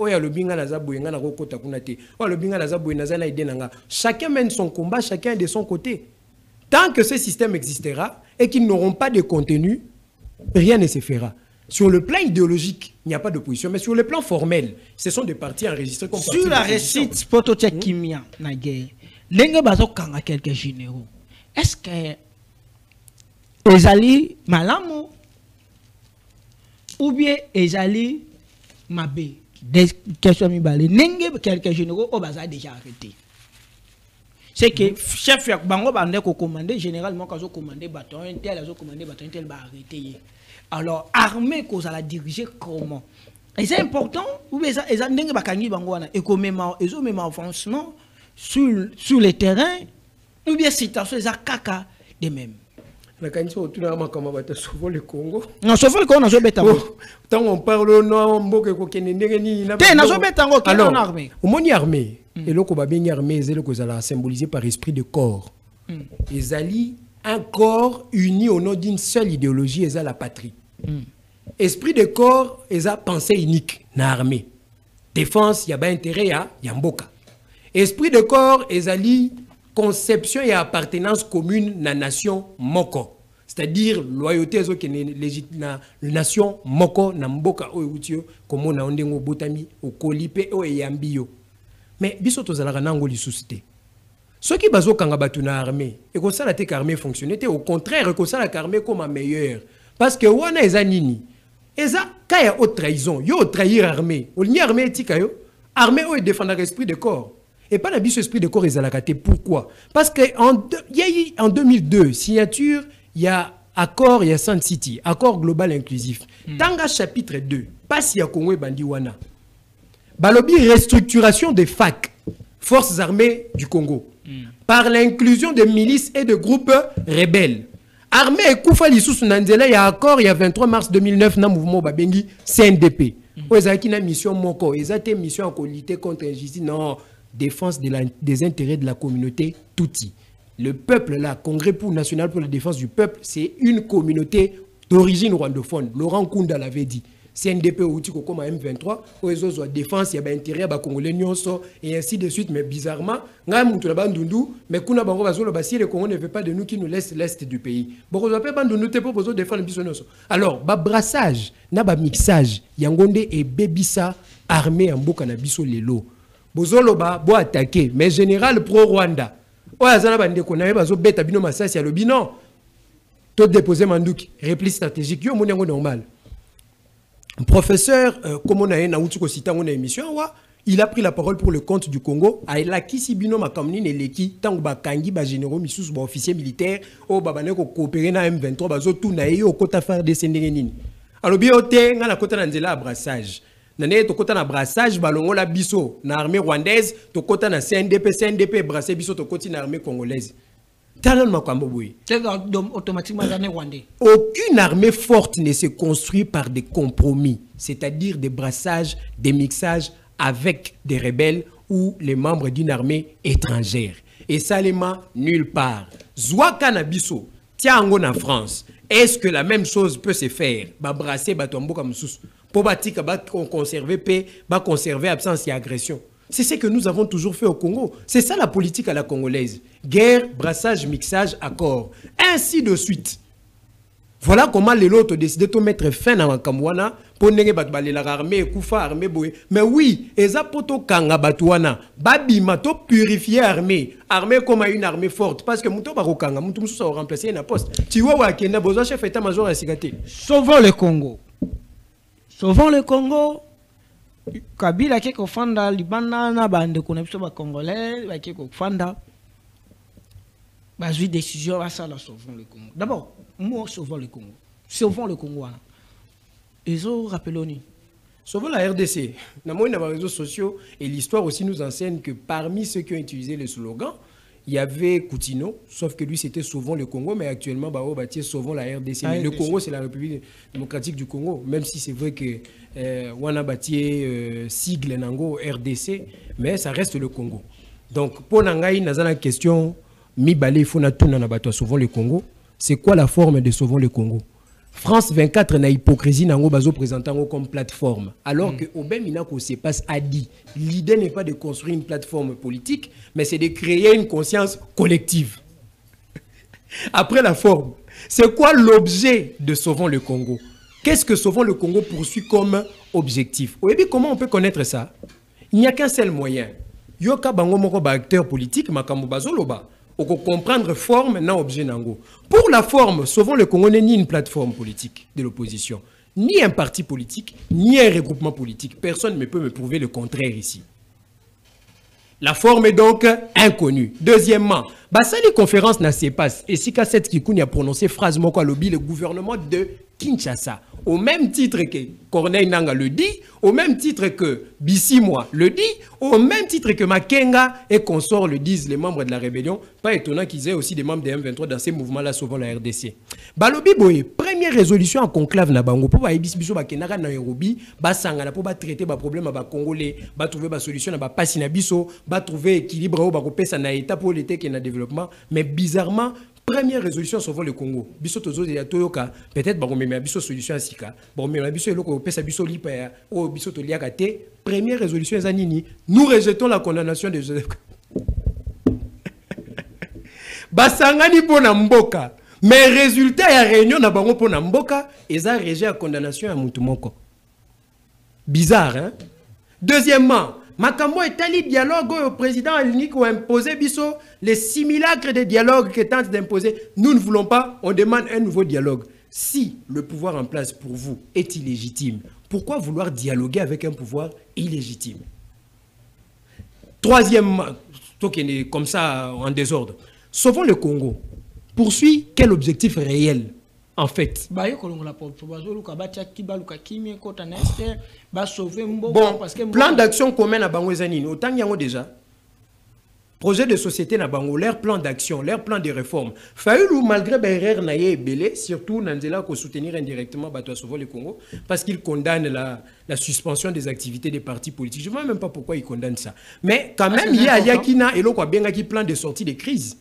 [SPEAKER 2] Chacun mène son combat, chacun de son côté. Tant que ce système existera et qu'ils n'auront pas de contenu, rien ne se fera. Sur le plan idéologique, il n'y a pas d'opposition, mais sur le plan formel, ce sont des partis enregistrés comme
[SPEAKER 1] sur la récite, Pototia Kimia, na guerre, l'engue bazo kanga quelques généraux. Est-ce que Ezali Malamo ou bien Ezali Mabé? Des questions mibale. N'engue quelques généraux au bazar déjà arrêté. C'est que chef bango bande ko commander généralement quand commander bâton tel a commandé bâton tel va arrêter. Alors armée qu'on la diriger comment? Et c'est important ou bien ça ndenge bakangi bango wana et comme même avancement sur le terrain ou bien situation ça kaka de même.
[SPEAKER 2] La kanji otuna makama bata sauver le Congo.
[SPEAKER 1] Non sauver le Congo na zo betango.
[SPEAKER 2] Tant on parle no mboke ko kenendenge ni na.
[SPEAKER 1] Te na zo betango qui en armée.
[SPEAKER 2] Au moni armée. Et là, qu'on va bien armé, c'est symbolisé par esprit de corps. Et ali un corps uni au nom d'une seule idéologie, et la patrie. Esprit de corps, et pensée unique, na armée. Défense, il y a intérêt, il y a mboka. Esprit de corps, et ali conception et appartenance commune na nation moko. C'est-à-dire loyauté na nation moko na mboka oyo comme on a ondengo botami o kolipe o yambio. Mais biso tozalaka nango lisusu. Ceux qui bazo kanga batu na armée et ko sala te armée fonctionner au contraire ko sala armée comme meilleur parce que wana eza nini eza kaya haute trahison yo trahir armée o ni armée etika yo armée o défendre l'esprit de corps et pas la biso esprit de corps ezalaka te. Pourquoi? Parce que en 2002 signature il y a accord il y a Sun City accord global inclusif tanga chapitre 2 pas si ya Congo et Bandiwana. Balobi restructuration des FAC, Forces armées du Congo, par l'inclusion de milices et de groupes rebelles. Armée et Koufa Lissous Nanzela, il y a accord, il y a 23 mars 2009, dans le mouvement Babengi, CNDP. Ils ont une mission moko, ils ont une mission en lutter contre l'injustice, non, défense des intérêts de la communauté Tutsi. Le peuple là, Congrès national pour la défense du peuple, c'est une communauté d'origine rwandophone. Laurent Kunda l'avait dit. CNDP ou comme M23, où ils ont défense, il y a intérêt à Congolais et ainsi de suite. Mais bizarrement, mais si le Congo ne veut pas de nous, qui nous laisse l'est du pays. Alors, brassage, mixage, yangonde et bébissa armée en boka na biso lelo. Bozolo ba bo attaquer, mais général pro Rwanda. Oyazana bande ko na bazo beta bino masasi ya lobi non. Tout déposer manduki, repli stratégique yo monyango normal. Professeur, comme on a une émission, il a pris la parole pour le compte du Congo. Il a qui bino makamni eleki tango ba kangi ba généraux missus ba officiers militaires au babane ko coopérer na M23 bazo tout na yo kota faire des nini. Alors bi ote nga na kota na nzela brassage. Nané to kota na brassage balongo la biso na armée rwandaise, to kota na CNDP brasser biso to koti na armée congolaise.
[SPEAKER 1] Automatiquement,
[SPEAKER 2] aucune armée forte ne se construit par des compromis, c'est-à-dire des brassages, des mixages avec des rebelles ou les membres d'une armée étrangère. Et ça, nulle part. Zouaka Nabiso, Tiango en France, est-ce que la même chose peut se faire? Brasser, tombo comme sous. Pour conserver paix, conserver absence et agression. C'est ce que nous avons toujours fait au Congo. C'est ça la politique à la congolaise. Guerre, brassage, mixage, accord. Ainsi de suite. Voilà comment les autres décident de mettre fin à Makamwana pour ne la armée, Koufa, armée, boé. Mais oui, Eza poto kanga batouana, babi mato purifier armée. Armée comme une armée forte. Parce que mouto barokanga, mouto mousso a remplacé un poste. Tu vois, wakena, besoin chef état-major à Sigate.
[SPEAKER 1] Sauvons le Congo. Sauvons le Congo. Kabila qui kofanda libanda na bande konepso ba congolais ba qui kofanda ba une décision à ça la sauvons le Congo. D'abord, moi sauvons le Congo. Sauvons le Congo. Ils ont rappelé
[SPEAKER 2] sauvons la RDC. Dans les réseaux sociaux et l'histoire aussi nous enseigne que parmi ceux qui ont utilisé le slogan, il y avait Coutinho, sauf que lui c'était Sauvons le Congo, mais actuellement Sauvons la RDC. Mais le Congo c'est la République démocratique du Congo, même si c'est vrai que Wana Batié sigle Nango RDC, mais ça reste le Congo. Donc pour Nangaï, nous avons la question, Mibale il faut Sauvons le Congo. C'est quoi la forme de Sauvons le Congo? France 24 na hypocrisie nango bazo présentant comme plateforme. Alors que Obem Inako se passe a dit, l'idée n'est pas de construire une plateforme politique, mais c'est de créer une conscience collective. Après la forme, c'est quoi l'objet de Sauvons le Congo? Qu'est-ce que Sauvons le Congo poursuit comme objectif? Et puis comment on peut connaître ça? Il n'y a qu'un seul moyen. Yoka bango moko ba acteur politique makambo bazoloba. On peut comprendre forme, non objet nango. Pour la forme, Sauvons le Congo n'est ni une plateforme politique de l'opposition, ni un parti politique, ni un regroupement politique. Personne ne peut me prouver le contraire ici. La forme est donc inconnue. Deuxièmement, ça les conférences n'a se passe. Et si Kasset Kikouni a prononcé phrase moko lobby le gouvernement de Kinshasa, au même titre que Corneille Nanga le dit, au même titre que Bissimwa le dit, au même titre que Makenga et consorts le disent les membres de la rébellion, pas étonnant qu'ils aient aussi des membres de M23 dans ces mouvements-là, sauvant la RDC. Balobi Boye, première résolution en conclave na bango, pour Baïbis Biso Bakenara Nairobi, Basangana, pour traiter les problèmes à Congolais, trouver des solutions à Passi na Biso, trouver équilibre au Bakopesa na état pour l'été qui est en développement, mais bizarrement, première résolution sauvant le Congo. Biso tozo de Toyoka, peut-être bon mais biso solution à Sika. Bon mais biso eloko pesa biso lipa o biso to liaka te. Première résolution zanini, nous rejetons la condamnation de Joseph. Basangani pona mboka. Mais résultat ya réunion na bango pona mboka, eza rejet la condamnation à mutu moko. Bizarre hein? Deuxièmement, Makambo etali dialogue au président Alinique ou imposer biso les simulacres de dialogue que tente d'imposer. Nous ne voulons pas, on demande un nouveau dialogue. Si le pouvoir en place pour vous est illégitime, pourquoi vouloir dialoguer avec un pouvoir illégitime? Troisièmement, comme ça en désordre, Sauvons le Congo poursuit quel objectif réel? en fait.
[SPEAKER 1] Bon,
[SPEAKER 2] plan d'action commun à Bango Zanine, autant qu'il y a déjà. Projet de société na bango, leur plan d'action, leur plan de réforme. Fayoulou, malgré Berrer Naye Belé, surtout Nandela, qu'on soutenir indirectement Bato Sovo le Congo, parce qu'il condamne la suspension des activités des partis politiques. Je ne vois même pas pourquoi il condamne ça. Mais quand même, il y a Yakina et l'autre qui plan de sortie de crise.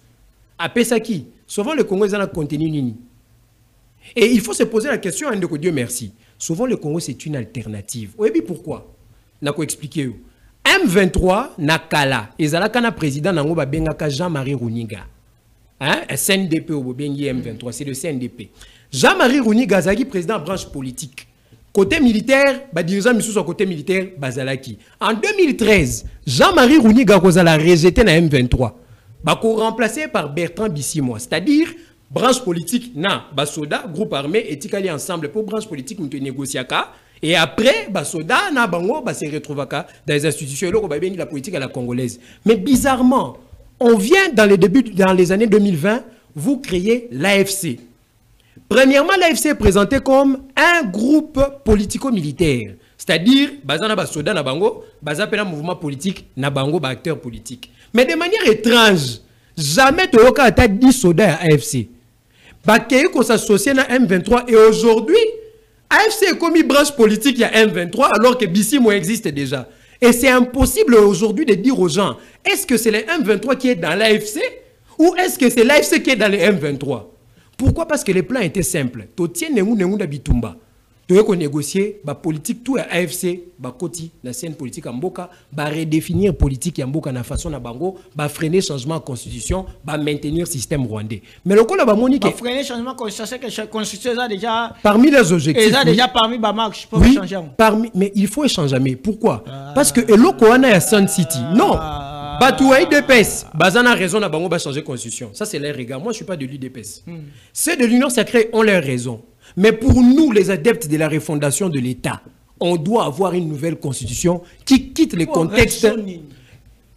[SPEAKER 2] À Pesaki, souvent le Congo est dans le contenu nini. Et il faut se poser la question, Dieu merci. Souvent le Congo c'est une alternative. Oui, mais pourquoi? Je vais expliquer. M23 nakala ezalaka na président nango babengaka Jean-Marie Runiga. Hein, CNDP au bengi M23, c'est le CNDP. Jean-Marie Runiga zaki président branche politique. Côté militaire, ba dirigeant misusu côté militaire bazalaki. En 2013, Jean-Marie Runiga kozala rejeté na M23. Ba ko remplacé par Bertrand Bissimo, c'est-à-dire branche politique na basoda groupe armé etikali ensemble pour branche politique nous négociaka. Et après, Basoda, na bango, se retrouve dans les institutions, la politique à la congolaise. Mais bizarrement, on vient dans les années 2020, vous créez l'AFC. Premièrement, l'AFC est présenté comme un groupe politico-militaire. C'est-à-dire, Bazana Basoda na bango, Bazapela mouvement politique, na bango, acteur politique. Mais de manière étrange, jamais Toyoka a dit Soda à AFC. Bakeye qu'on s'associe à M23 et aujourd'hui, AFC est comme une branche politique, il y a M23, alors que Bissimo existe déjà. Et c'est impossible aujourd'hui de dire aux gens, est-ce que c'est le M23 qui est dans l'AFC ou est-ce que c'est l'AFC qui est dans le M23? Pourquoi? Parce que les plans étaient simples. Totien nengu d'abitumba. Tu veux qu'on négocie, la politique, tout est AFC, koti, la scène politique en Mboka, redéfinir politique en Mboka na façon na bango, freiner changement de constitution, maintenir le système rwandais. Mais le coup là,
[SPEAKER 1] freiner changement de constitution, déjà.
[SPEAKER 2] Parmi les objectifs.
[SPEAKER 1] Et ça déjà parmi marche pour
[SPEAKER 2] oui,
[SPEAKER 1] changer.
[SPEAKER 2] Mais il faut échanger. Mais pourquoi? Parce que le Koana est à Sun City. Non. Batouaï d'EPS. Bazana a raison, na bango va changer de constitution. Ça, c'est leur regard. Moi, je ne suis pas de l'UDPS. Ceux de l'Union sacrée ont leur raison. Mais pour nous, les adeptes de la refondation de l'État, on doit avoir une nouvelle constitution qui quitte le contexte.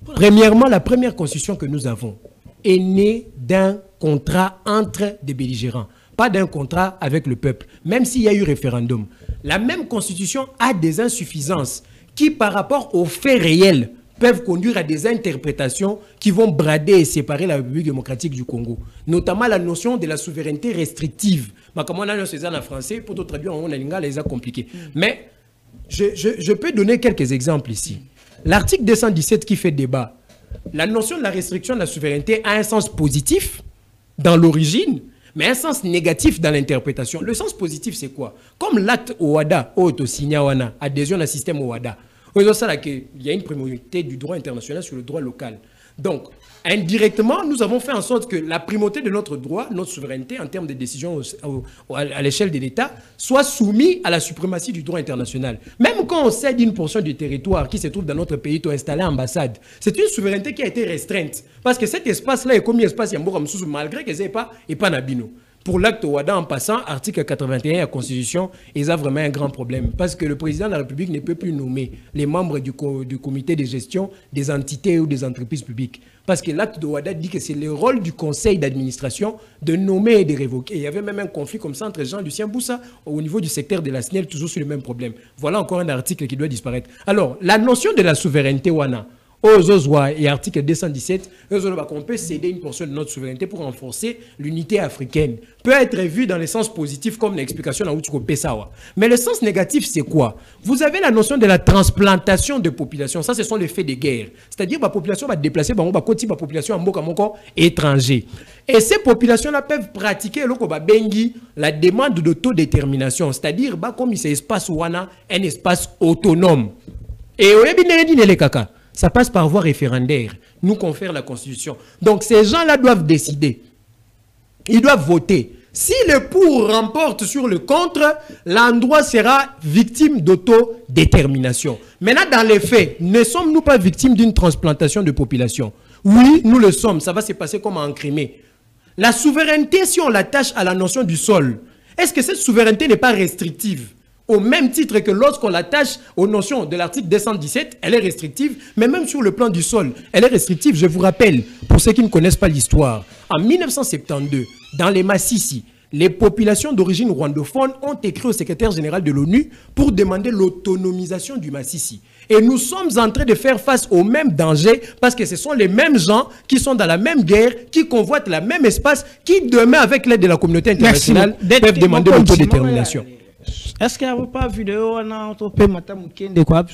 [SPEAKER 2] Premièrement, la première constitution que nous avons est née d'un contrat entre des belligérants, pas d'un contrat avec le peuple, même s'il y a eu référendum. La même constitution a des insuffisances qui, par rapport aux faits réels, peuvent conduire à des interprétations qui vont brader et séparer la République démocratique du Congo. Notamment la notion de la souveraineté restrictive. Comme on a en français, pour traduire en lingala, les a compliqué. Mais je peux donner quelques exemples ici. L'article 217 qui fait débat, la notion de la restriction de la souveraineté a un sens positif dans l'origine, mais un sens négatif dans l'interprétation. Le sens positif, c'est quoi? Comme l'acte OADA, Otosignawana, adhésion au système OADA, il y a une primauté du droit international sur le droit local. Donc, indirectement, nous avons fait en sorte que la primauté de notre droit, notre souveraineté en termes de décisions à l'échelle de l'État, soit soumise à la suprématie du droit international. Même quand on cède une portion du territoire qui se trouve dans notre pays pour installer ambassade, c'est une souveraineté qui a été restreinte. Parce que cet espace-là est comme un espace malgré que ce n'est pas Nabino. Pour l'acte OADA, en passant, article 81 de la Constitution, ils ont vraiment un grand problème. Parce que le président de la République ne peut plus nommer les membres du comité de gestion des entités ou des entreprises publiques. Parce que l'acte OADA dit que c'est le rôle du conseil d'administration de nommer et de révoquer. Il y avait même un conflit comme ça entre Jean-Lucien Boussa au niveau du secteur de la SNEL, toujours sur le même problème. Voilà encore un article qui doit disparaître. Alors, la notion de la souveraineté, Wana, et article 217, on peut céder une portion de notre souveraineté pour renforcer l'unité africaine. Peut être vu dans le sens positif comme l'explication dans Outiko Pesawa. Mais le sens négatif, c'est quoi? Vous avez la notion de la transplantation de population. Ça, ce sont les faits de guerre. C'est-à-dire que la population va déplacer la population en Mboka étranger. Et ces populations-là peuvent pratiquer la demande d'autodétermination. C'est-à-dire comme il espace wana, un espace autonome. Et les kaka. Ça passe par voie référendaire. Nous confère la Constitution. Donc ces gens-là doivent décider. Ils doivent voter. Si le pour remporte sur le contre, l'endroit sera victime d'autodétermination. Maintenant, dans les faits, ne sommes-nous pas victimes d'une transplantation de population? Oui, nous le sommes. Ça va se passer comme en Crimée. La souveraineté, si on l'attache à la notion du sol, est-ce que cette souveraineté n'est pas restrictive? Au même titre que lorsqu'on l'attache aux notions de l'article 217, elle est restrictive, mais même sur le plan du sol, elle est restrictive. Je vous rappelle, pour ceux qui ne connaissent pas l'histoire, en 1972, dans les Massissi, les populations d'origine rwandophone ont écrit au secrétaire général de l'ONU pour demander l'autonomisation du Massissi. Et nous sommes en train de faire face au même danger parce que ce sont les mêmes gens qui sont dans la même guerre, qui convoitent le même espace, qui demain, avec l'aide de la communauté internationale, peuvent demander l'autodétermination.
[SPEAKER 1] Est-ce qu'il n'y a pas de vidéo de quoi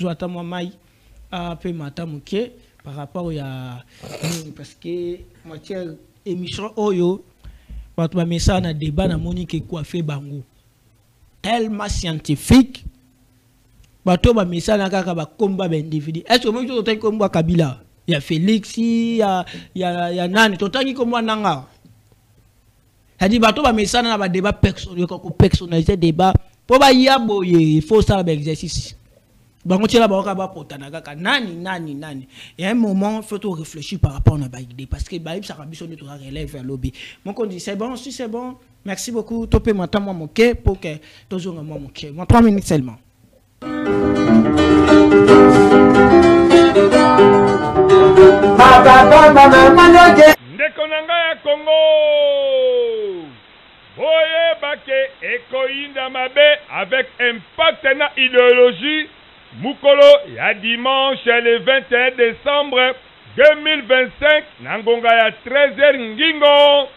[SPEAKER 1] par rapport à parce que matière émission Oyo, quand on met ça dans débat, na monique coiffé bango tellement scientifique. Bato ba misa na kaka ba combat ba individu. Est-ce que moi je t'ai combat Kabila? Il y a Félix, il y a nani, totangi combat nanga. Ça dit bato ba misa na ba débat personnel ko personnalité débat. Pour ba yabo il faut ça ba exercice. Bango tela ba ka ba potana kaka nani. Il y a un moment il faut réfléchir par rapport à ba idée parce que ba ça rabiso ne toi relève vers lobby. Mon qu'on dit c'est bon, si c'est bon. Merci beaucoup. Topé maintenant moi mon quai pour que toujours moi mon quai. Moi 3 minutes seulement.
[SPEAKER 3] Ndeko nanga ya Congo boye bake ekoinda mabe avec impact na idéologie mukolo ya dimanche le 21 décembre 2025 na ngonga ya 13h ngingo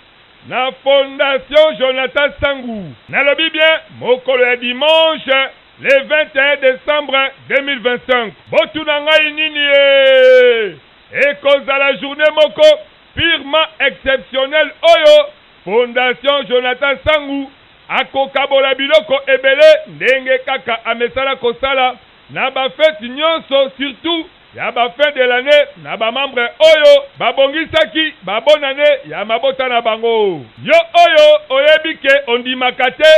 [SPEAKER 3] na fondation Jonathan Sangou na lobi bien mokolo ya dimanche le 21 décembre 2025. Botunanga inini et cause à la journée moko purement exceptionnelle oyo Fondation Jonathan Sangou akokabola biloko ebele ndenge kaka amesala kosala na ba fête nyonso surtout ya ba fin de l'année na ba membre oyo babongisaki ba bonne année ya mabota na bango yo oyo oyebike ondimakate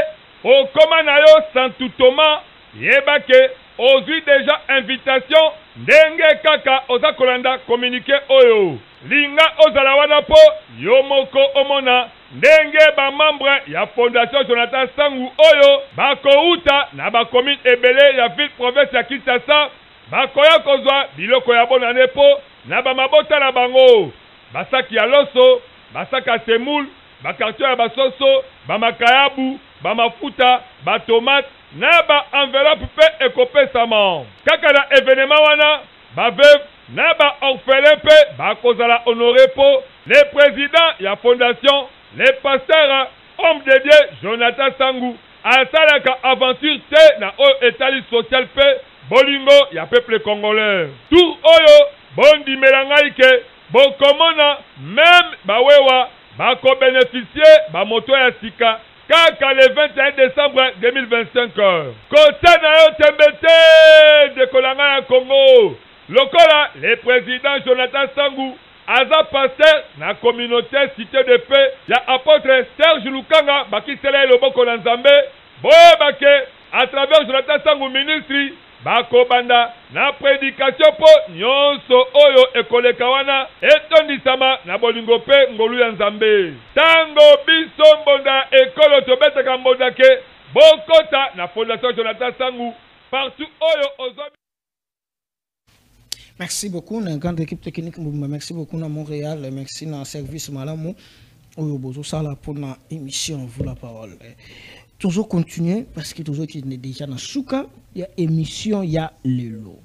[SPEAKER 3] okoma na yo santutoma yebake ozwi déjà invitation ndenge kaka oza kolanda communiqué oyo linga ozala wana po yo moko omona ndenge ba membre ya Fondation Jonathan Sangou oyo bakouta na ba commune ebele ya ville province ya Kinshasa bakoya kozwa biloko ya bonne année po na ba mabota na bango basaki ya loso basaki ya semoule bakarton ya basoso bamakayabu bamafuta batomate na ba enveloppe pe ekopesama kaka na événement wana baveuve na ba orphelin pe bakozala honoré po le président ya fondation le pasteur homme de Dieu Jonathan Sangou asalaka aventure te na oyo etali social pe bolingo ya peuple congolais tout oyo bondimela ngai ke bokomona même bawewa bako bénéficier ba moto ya sika kaka le 21 décembre 2025 côté na yo tembete de kolanga ya Congo lokola le président Jonathan Sangou aza pasteur na communauté cité de paix ya apôtre Serge Lukanga bakisela loboko na Nzambe boyebake à travers Jonathan Sangou ministry bakobanda na prédication po nyonso oyo ekoleka wana etondisama na bolingo pe ngolu ya Nzambe tango biso mbonda ekolo tobetaka mbonda ke bokota na Fondation Jonathan Sangou partout oyo ozobi.
[SPEAKER 1] Merci beaucoup na grande équipe technique merci beaucoup na Montréal merci na service malamu oyo bozo sala pour na émission vous la parole. Toujours continuer parce que toujours qui est déjà dans Souka, il y a émission, il y a Lelo.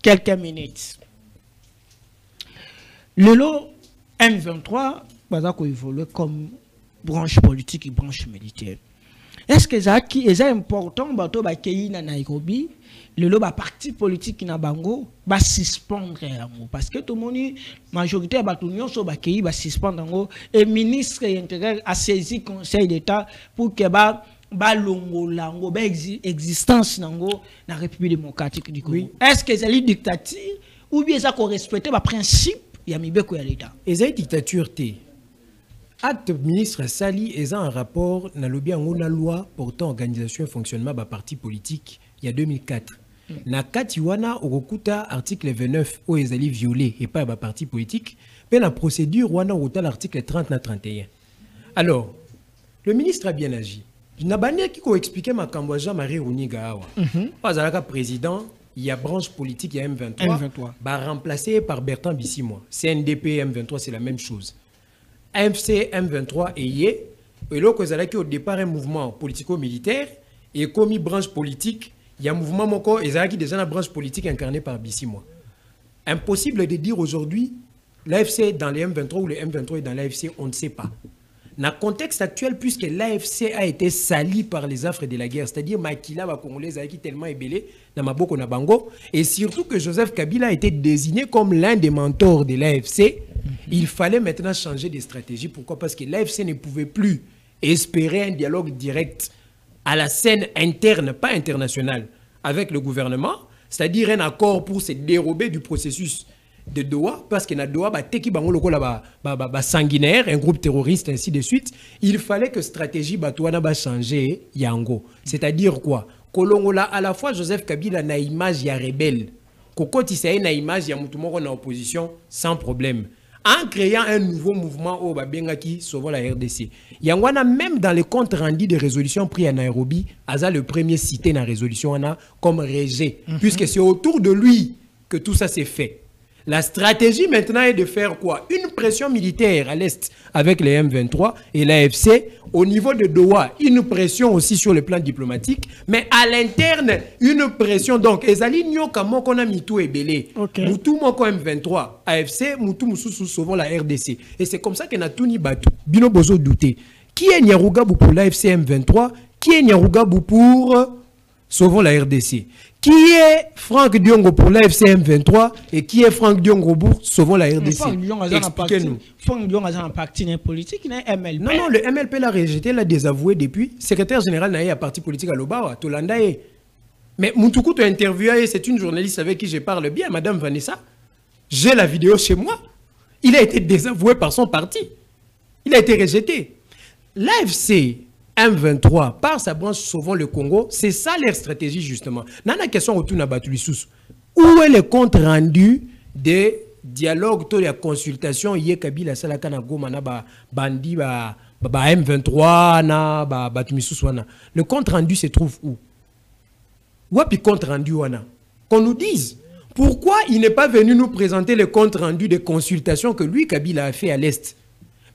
[SPEAKER 1] Quelques minutes. Lelo M23 va évoluer comme branche politique et branche militaire. Est-ce que c'est important bato ba kei na Nairobi, Lelo ba parti politique na bango ba suspendre parce que tout le monde majorité bato nyonso ba kei ba suspendre et ministre intérieur a saisi conseil d'état pour que balongolango ba existence nango na République démocratique du Congo. Oui. Est-ce que c'est une dictature ou bien ça qu'on respecte ba principe ya mibeko ya l'état?
[SPEAKER 2] Ezali dictature te. Acte ministre Sali est un rapport na lobby en la loi portant organisation et fonctionnement ba parti politique il y a 2004. Na kati wana okuta article 29 o ezali violé et pas ba parti politique, mais la procédure wana okuta l'article 30 na 31. Alors, le ministre a bien agi. Nabania qui ko expliquer makambo Jean-Marie Runiga awa. Pas alaka président, il y a branche politique, il y a M23. Ba remplacé par Bertrand Bissimo. CNDP M23 c'est la même chose. AFC M23 et Et là, au départ, un mouvement politico-militaire, et comme une branche politique, il y a un mouvement moko, et ça qui déjà une branche politique incarnée par Bissimo. Impossible de dire aujourd'hui, l'AFC dans les M23 ou le M23 est dans l'AFC, on ne sait pas. Dans le contexte actuel, puisque l'AFC a été sali par les affres de la guerre, c'est-à-dire Makila, les Congolais, qui tellement ébélé dans Maboko Nabango, et surtout que Joseph Kabila a été désigné comme l'un des mentors de l'AFC, il fallait maintenant changer de stratégie. Pourquoi? Parce que l'AFC ne pouvait plus espérer un dialogue direct à la scène interne, pas internationale, avec le gouvernement, c'est-à-dire un accord pour se dérober du processus de Doha, parce que na Doha, sanguinaire, un groupe terroriste, ainsi de suite. Il fallait que stratégie batouana ba changer yango. C'est-à-dire quoi? Kolongola à la fois Joseph Kabila na image ya rebelle, Kokoti sa na image ya mutumoko na opposition sans problème. En créant un nouveau mouvement au Babengaki sauvant la RDC. Yangwana même dans les comptes rendus de résolution pris à Nairobi, Aza le premier cité dans la résolution comme rejet, puisque c'est autour de lui que tout ça s'est fait. La stratégie maintenant est de faire quoi? Une pression militaire à l'Est avec les M23 et l'AFC. Au niveau de Doha, une pression aussi sur le plan diplomatique. Mais à l'interne, une pression. Donc, Ezali Nyoka Mokona Mitou et Belé. Moutou Moko M23, AFC, Moutou Moussou sauvant la RDC. Et c'est comme ça qu'on a tout ni battu. Bino Bozo douté. Qui est Nyarugabou pour l'AFC M23? Qui est Nyarugabou pour sauvant la RDC? Qui est Franck Diongo pour l'AFC M23 et qui est Franck Diongo pour sauvant la RDC? Expliquez-nous.
[SPEAKER 1] Franck Diongo a un parti politique, il a un MLP.
[SPEAKER 2] Non, le MLP l'a rejeté, l'a désavoué depuis. Secrétaire général n'a eu un parti politique à Lobawa, Tolandaye. Mais Moutoukou t'a interviewé, c'est une journaliste avec qui je parle bien, Madame Vanessa. J'ai la vidéo chez moi. Il a été désavoué par son parti. Il a été rejeté. L'AFC M23, par sa branche sauvant le Congo, c'est ça leur stratégie justement. Nana question autour de Batulissus. Où est le compte rendu des dialogues, de la consultation, Kabila Salakana Goma na bandi M23 na Batulissus wana. Le compte rendu se trouve où? Où est le compte rendu wana? Qu'on nous dise. Pourquoi il n'est pas venu nous présenter le compte rendu des consultations que lui, Kabila, a fait à l'Est?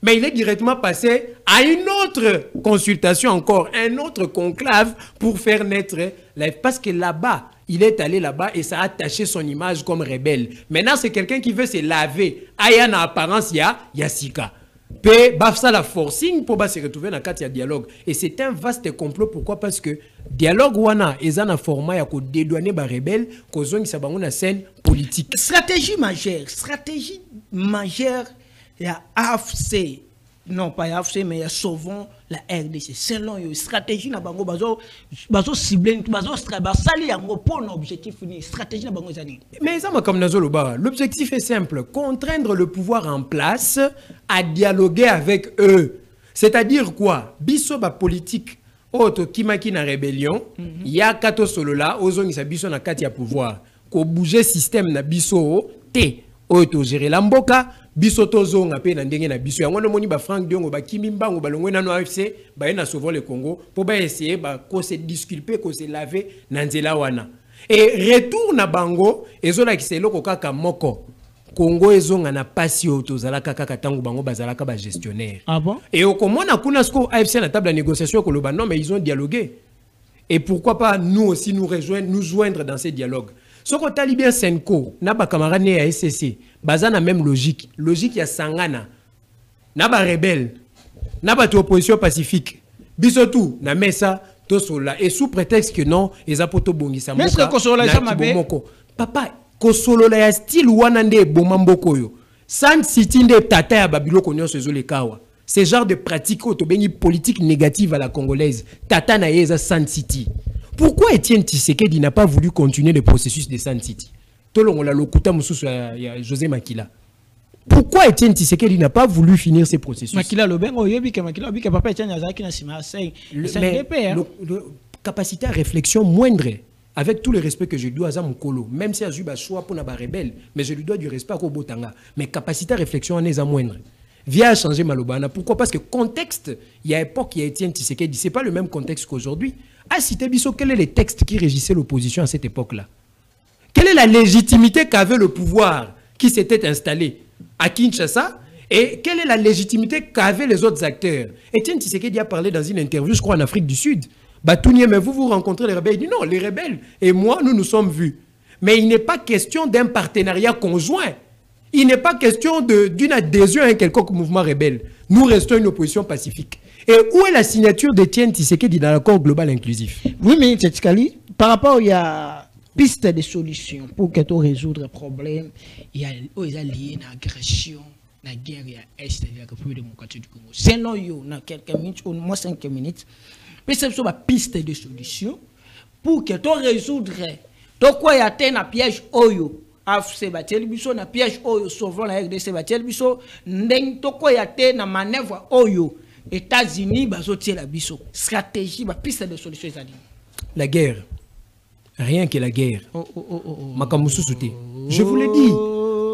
[SPEAKER 2] Mais il est directement passé à une autre consultation encore, un autre conclave pour faire naître parce que là-bas, il est allé là-bas et ça a attaché son image comme rebelle. Maintenant, c'est quelqu'un qui veut se laver. Aya na apparence, il y a Sika. Pe bafsa la forcing pour se retrouver dans le dialogue. Et c'est un vaste complot. Pourquoi? Parce que dialogue wana est un format ya ko dédouaner ba rebelle cause qui s'abango na scène politique.
[SPEAKER 1] Stratégie majeure. Il y a AFC, non pas AFC, mais il y a souvent la RDC. Selon une stratégie, bazo ciblé, bazo sali yango pour un objectif fini. Stratégie na bango zani.
[SPEAKER 2] Mais ça comme nazoloba, l'objectif est simple, contraindre le pouvoir en place à dialoguer avec eux. C'est-à-dire quoi? Biso ba politique auto kimaki na rébellion, ya kato solola ozongisa biso na kati ya pouvoir. Ko bouger système na biso te auto gérer la mboka. Biso tozonga pe na ndenge na biso yango no moni ba Franck Diongo ba Kimimbango ba longwe na no AFC ba na sauvant le Congo pour ba essayer ba ko se disculper ko se laver na nzela wana et retour na bango ezola ki se loko kaka moko Congo ezonga na pasi auto zala kaka tango bango bazalaka ba gestionnaire.
[SPEAKER 1] Ah bon?
[SPEAKER 2] Et au komona kuna sko AFC na table de négociation ko loba non mais ils ont dialogué. Et pourquoi pas nous aussi nous joindre dans ces dialogues? Ce qu'on t'a bien Senko, n'a pas camarade né à SCC, basé la même logique. Logique, il y a Sangana, n'a pas rebelle, n'a pas opposition pacifique. Bisotou, n'a pas ça, tout cela. Et sous prétexte que non, ils ont pas tout bon.
[SPEAKER 1] Mais est-ce que Kosolola est jamais
[SPEAKER 2] papa, Kosolola est style Wanande Bomamboko yo. San City de Tata ya Babilo Konyo se zole kawa. Ce genre de pratique autobéni politique négative à la congolaise. Tata na yeza San City. Pourquoi Étienne Tshisekedi n'a pas voulu continuer le processus de Sun City? José Makila. Pourquoi Étienne Tshisekedi n'a pas voulu finir ce processus?
[SPEAKER 1] Makila papa Étienne
[SPEAKER 2] capacité à réflexion moindre. Avec tout le respect que je dois à Mokolo, même si Azuba choix pour Naba rebelle, mais je lui dois du respect à Kobotanga. Mais capacité à réflexion en est à moindre. Via changer Malobana. Pourquoi? Parce que contexte, il y a époque, il y a Étienne Tshisekedi, c'est pas le même contexte qu'aujourd'hui. À citer Bisso, quel est le texte qui régissait l'opposition à cette époque-là? Quelle est la légitimité qu'avait le pouvoir qui s'était installé à Kinshasa Et quelle est la légitimité qu'avaient les autres acteurs? Etienne Tshisekedi a parlé dans une interview, je crois, en Afrique du Sud. Batounié, mais vous rencontrez les rebelles? Il dit non, les rebelles et moi, nous nous sommes vus. Mais il n'est pas question d'un partenariat conjoint. Il n'est pas question d'une adhésion à un quelconque mouvement rebelle. Nous restons une opposition pacifique. Et où est la signature d'Etienne Tshisekedi dans l'accord global inclusif?
[SPEAKER 1] Oui, mais Tchétkali, par rapport, il y a piste de solutions pour que tu résoudre le problème. Il y a lié à l'agression, la guerre à l'Est de la République démocratique du Congo. Sinon, il y a quelques minutes, au moins 5 minutes, mais c'est une piste de solutions pour que tu résoudre. Tu quoi, il y a un piège oyo. C'est battu biso na piège oyo sauvant la RDC battu biso ndeng toko ya te na manœuvre oyo États-Unis bazotie la biso stratégie ba piste de solution ezali
[SPEAKER 2] la guerre, rien que la guerre. Je vous l'ai dit,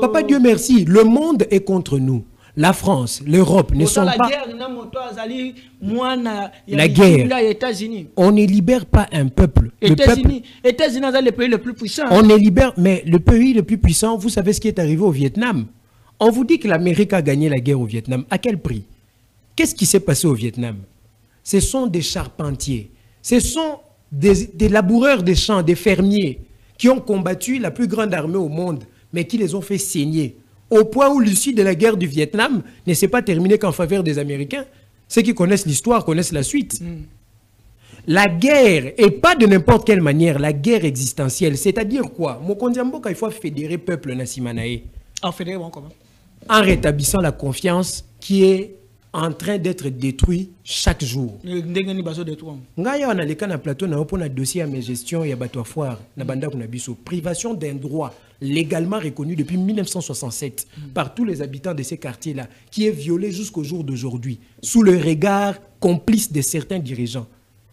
[SPEAKER 2] papa Dieu merci, le monde est contre nous. La France, l'Europe ne sont pas... La guerre, on ne libère pas un peuple.
[SPEAKER 1] États-Unis est le pays le plus puissant.
[SPEAKER 2] On ne libère, mais le pays le plus puissant, vous savez ce qui est arrivé au Vietnam? On vous dit que l'Amérique a gagné la guerre au Vietnam. À quel prix? Qu'est-ce qui s'est passé au Vietnam? Ce sont des charpentiers. Ce sont des laboureurs des champs, des fermiers qui ont combattu la plus grande armée au monde, mais qui les ont fait saigner. Au point où l'issue de la guerre du Vietnam ne s'est pas terminée qu'en faveur des Américains. Ceux qui connaissent l'histoire connaissent la suite. La guerre, et pas de n'importe quelle manière, la guerre existentielle, c'est-à-dire quoi? Il faut fédérer le peuple Nassimanaé. En rétablissant la confiance qui est en train d'être détruite chaque jour. Privation d'un droit légalement reconnu depuis 1967 par tous les habitants de ces quartiers-là, qui est violé jusqu'au jour d'aujourd'hui, sous le regard complice de certains dirigeants.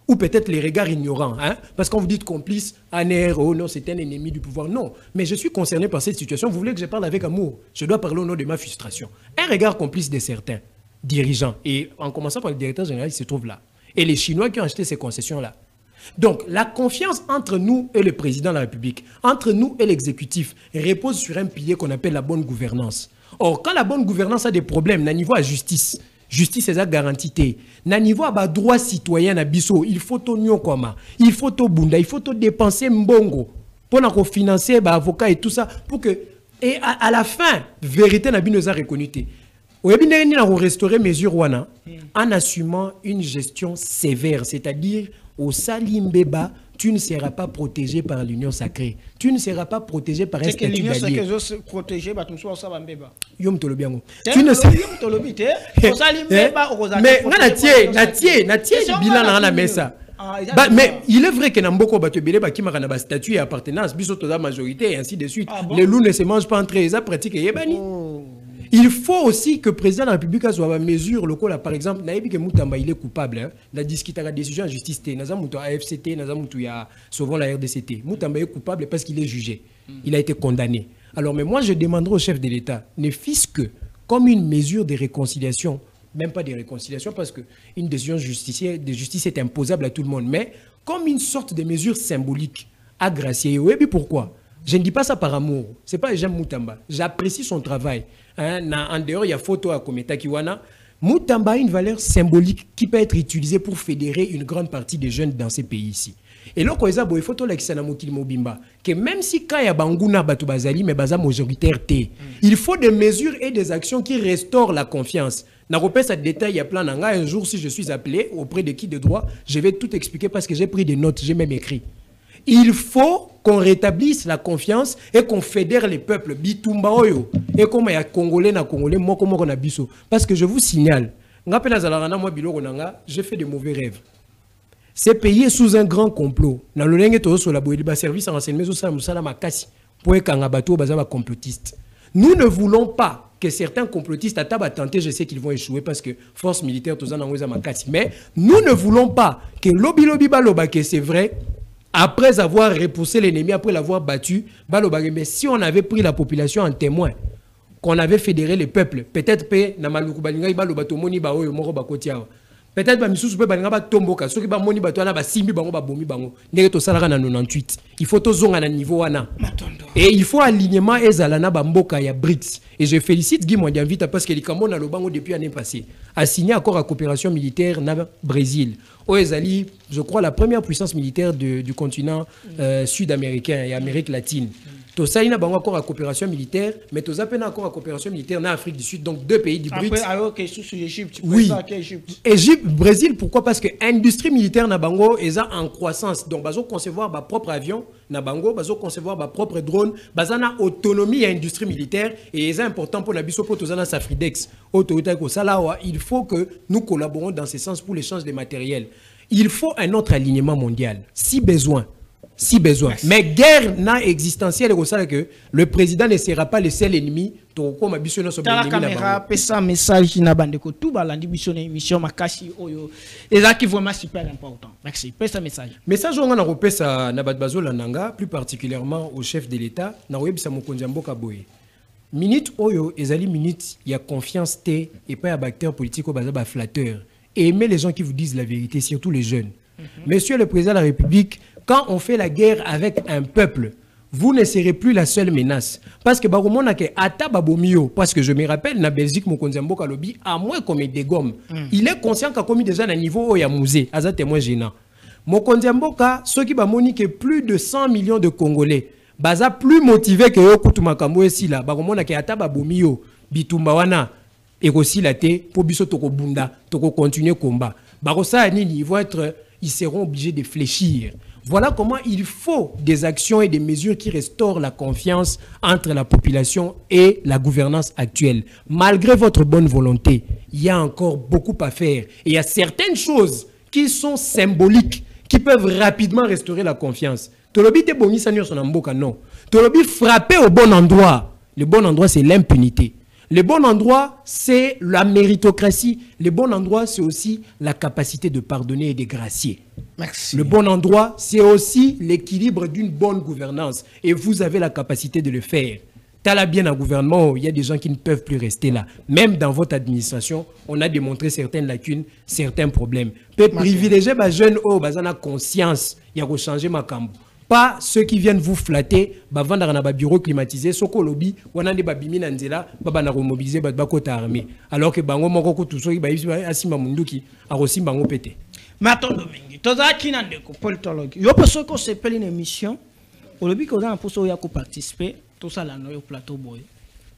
[SPEAKER 2] Ou peut-être les regards ignorants, hein? Parce qu'on vous dit complice, oh non, c'est un ennemi du pouvoir. Non, mais je suis concerné par cette situation. Vous voulez que je parle avec amour? Je dois parler au nom de ma frustration. Un regard complice de certains dirigeants. Et en commençant par le directeur général, il se trouve là. Et les Chinois qui ont acheté ces concessions-là. Donc, la confiance entre nous et le président de la République, entre nous et l'exécutif, repose sur un pilier qu'on appelle la bonne gouvernance. Or, quand la bonne gouvernance a des problèmes, na niveau à justice, justice est garantie. Na niveau à droit citoyen na biso, il faut tout nyokoma, il faut tout bunda, il faut tout dépenser mbongo pour financer avocat et tout ça pour que et à la fin vérité na bino za reconnu. Oyebine na restaurer mesure wana en assumant une gestion sévère, c'est-à-dire au Salimbeba, tu ne seras pas protégé par l'union sacrée. Tu ne seras pas protégé par un statut d'allié. Tu ne seras mais il est vrai que Namboko Batebele qui m'a un statut et appartenance, la majorité et ainsi de suite. Les loups ne se mangent pas entre eux, ça pratique et il faut aussi que le président de la République soit à mesure, le cas, par exemple, Naïbi que Moutamba il est coupable, la discute à la décision en justice, Nazamoutou AFCT, Nazamoutou ya souvent la RDCT. Moutamba est coupable parce qu'il est jugé. Il a été condamné. Alors, mais moi, je demanderai au chef de l'État, ne fût-ce que comme une mesure de réconciliation, même pas de réconciliation parce qu'une décision de justice est imposable à tout le monde, mais comme une sorte de mesure symbolique à gracier. Oui, puis pourquoi? Je ne dis pas ça par amour. Ce n'est pas j'aime Moutamba. J'apprécie son travail. En dehors, il y a photo à Kometa Kiwana. Moutamba a une valeur symbolique qui peut être utilisée pour fédérer une grande partie des jeunes dans ces pays ici. Et là, il faut que même si quand il y a Bangouna Batubazali, mais Baza majoritaire, il faut des mesures et des actions qui restaurent la confiance. Ce détail, il y a plein d'années. Un jour, si je suis appelé auprès de qui de droit, je vais tout expliquer parce que j'ai pris des notes, j'ai même écrit. Il faut qu'on rétablisse la confiance et qu'on fédère les peuples. Bitumba oyo. Et comme il y a Congolais, moi, comme on a biso. Parce que je vous signale, j'ai fait de mauvais rêves. C'est payé sous un grand complot. Dans le service en renseignement, complotistes. Nous ne voulons pas que certains complotistes à tenter, je sais qu'ils vont échouer parce que force militaire, mais nous ne voulons pas que lobby baloba, que c'est vrai. Après avoir repoussé l'ennemi, après l'avoir battu, mais si on avait pris la population en témoin, qu'on avait fédéré les peuples, peut-être peut-être ba misusu pe balinga ba tomboka soki ba moni bato wana ba simbi bango ba bomi bango ndenge to salaka na 98 il faut to zonga na niveau wana et il faut alignement ezala na ba mboka ya BRICS et je félicite Guy Modianvita parce que les Cameroun na lobango depuis l'année passée a signé accord à coopération militaire na Brésil au ezali je crois la première puissance militaire du continent sud-américain et Amérique latine. Tout ça, il y a un accord à coopération militaire, mais tout ça, il y a un accord à coopération militaire en Afrique du Sud, donc 2 pays du BRICS.
[SPEAKER 1] Après, alors, question sur l'Égypte.
[SPEAKER 2] Oui. Égypte, Brésil, pourquoi? Parce que l'industrie militaire na bango est en croissance. Donc, ils concevoir leur propre avion, na bango, ils concevoir leur propre drone, ils ont autonomie à l'industrie militaire et c'est important pour la biso pour tous les Safridex. Il faut que nous collaborons dans ce sens pour l'échange des matériels. Il faut un autre alignement mondial, si besoin. Si besoin. Merci. Mais guerre n'a existentielle que le président ne sera pas le seul ennemi. Comme ambitionné sur
[SPEAKER 1] la caméra, pesa message na bandeko tout balandi missionné émission makasi oyo. Et ça qui vraiment super important. Merci. Pesa message.
[SPEAKER 2] Message on a repesa na badbazo lananga plus particulièrement au chef de l'État na webisa mokonzi mboka boye. Minute oyo ezali minute ya confiance té et pas ya acteur politique au bazaba flatteur. Et aimez les gens qui vous disent la vérité, surtout les jeunes. Monsieur le président de la République, quand on fait la guerre avec un peuple, vous ne serez plus la seule menace. Parce que parce que je me rappelle, na Belgique, Mokonzi Mboka Lobi, à moins qu'on me dégomme. Il est conscient qu'il a commis déjà un niveau où il y a musée. C'est témoin gênant. Mokonzi Mboka, ceux qui ont que plus de 100 millions de Congolais, baza plus motivés que eux, Koutou Makambo et Sila, Baromona ke ataba bomio, Bitumbawana, et aussi la té, pour biso toko bunda, toko continuer combat. Barossa Nini, ils seront obligés de fléchir. Voilà comment il faut des actions et des mesures qui restaurent la confiance entre la population et la gouvernance actuelle. Malgré votre bonne volonté, il y a encore beaucoup à faire. Et il y a certaines choses qui sont symboliques, qui peuvent rapidement restaurer la confiance. Tolobi te bongi sanyo son amboka, non. Tolobi frapper au bon endroit. Le bon endroit, c'est l'impunité. Le bon endroit, c'est la méritocratie. Le bon endroit, c'est aussi la capacité de pardonner et de gracier.
[SPEAKER 1] Merci.
[SPEAKER 2] Le bon endroit, c'est aussi l'équilibre d'une bonne gouvernance. Et vous avez la capacité de le faire. T'as bien un gouvernement, il y a des gens qui ne peuvent plus rester là. Même dans votre administration, on a démontré certaines lacunes, certains problèmes. Peut privilégier les jeunes, ils ont conscience, il y a changer ma cambo. Pas ceux qui viennent vous flatter, vendre dans un bureau climatisé, soko lobby, on a des babimi nanzela, bana remobiliser, bakota armée. Alors que bango moko tout ça, asimba munduki, arosim bango pété.
[SPEAKER 1] Maton Domingue, toza kinandeko politologue. Yo pense que c'est pas une émission. Au lobby qu'on a pour ça ya ko participer, tout ça là no plateau boy.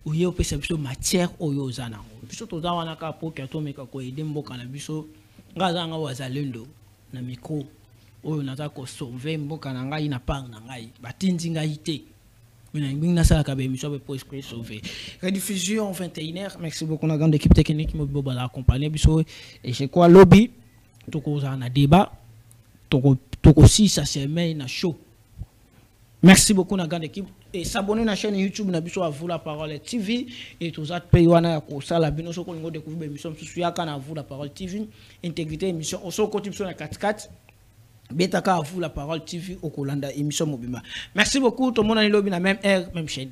[SPEAKER 1] Ou yo pesa biso matière oyo zana. Biso toza wana ka po ke to meka ko aider mboka na biso. Ngaza nga wazalendo na micro. Oyo naza ko sauver mboka na ngai na part na ngai batindi ngai te mina ngina sala ka be émission be pour sauver rediffusion 21h. Merci beaucoup na grande équipe technique mo bo bala accompagner biso et je crois lobby toko za na débat toko si ça c'est mais na show. Merci beaucoup na grande équipe et s'abonner na chaîne YouTube na biso à vous la parole TV et tous autres pays wana ya ko sala bino soko ngo découvrir émission susu ya kana vous la parole TV intégrité émission au soko type sur la 4-4. Betaka à vous la parole TV au Kolanda émission Mobima. Merci beaucoup tout le monde a lobby la même heure même chaîne.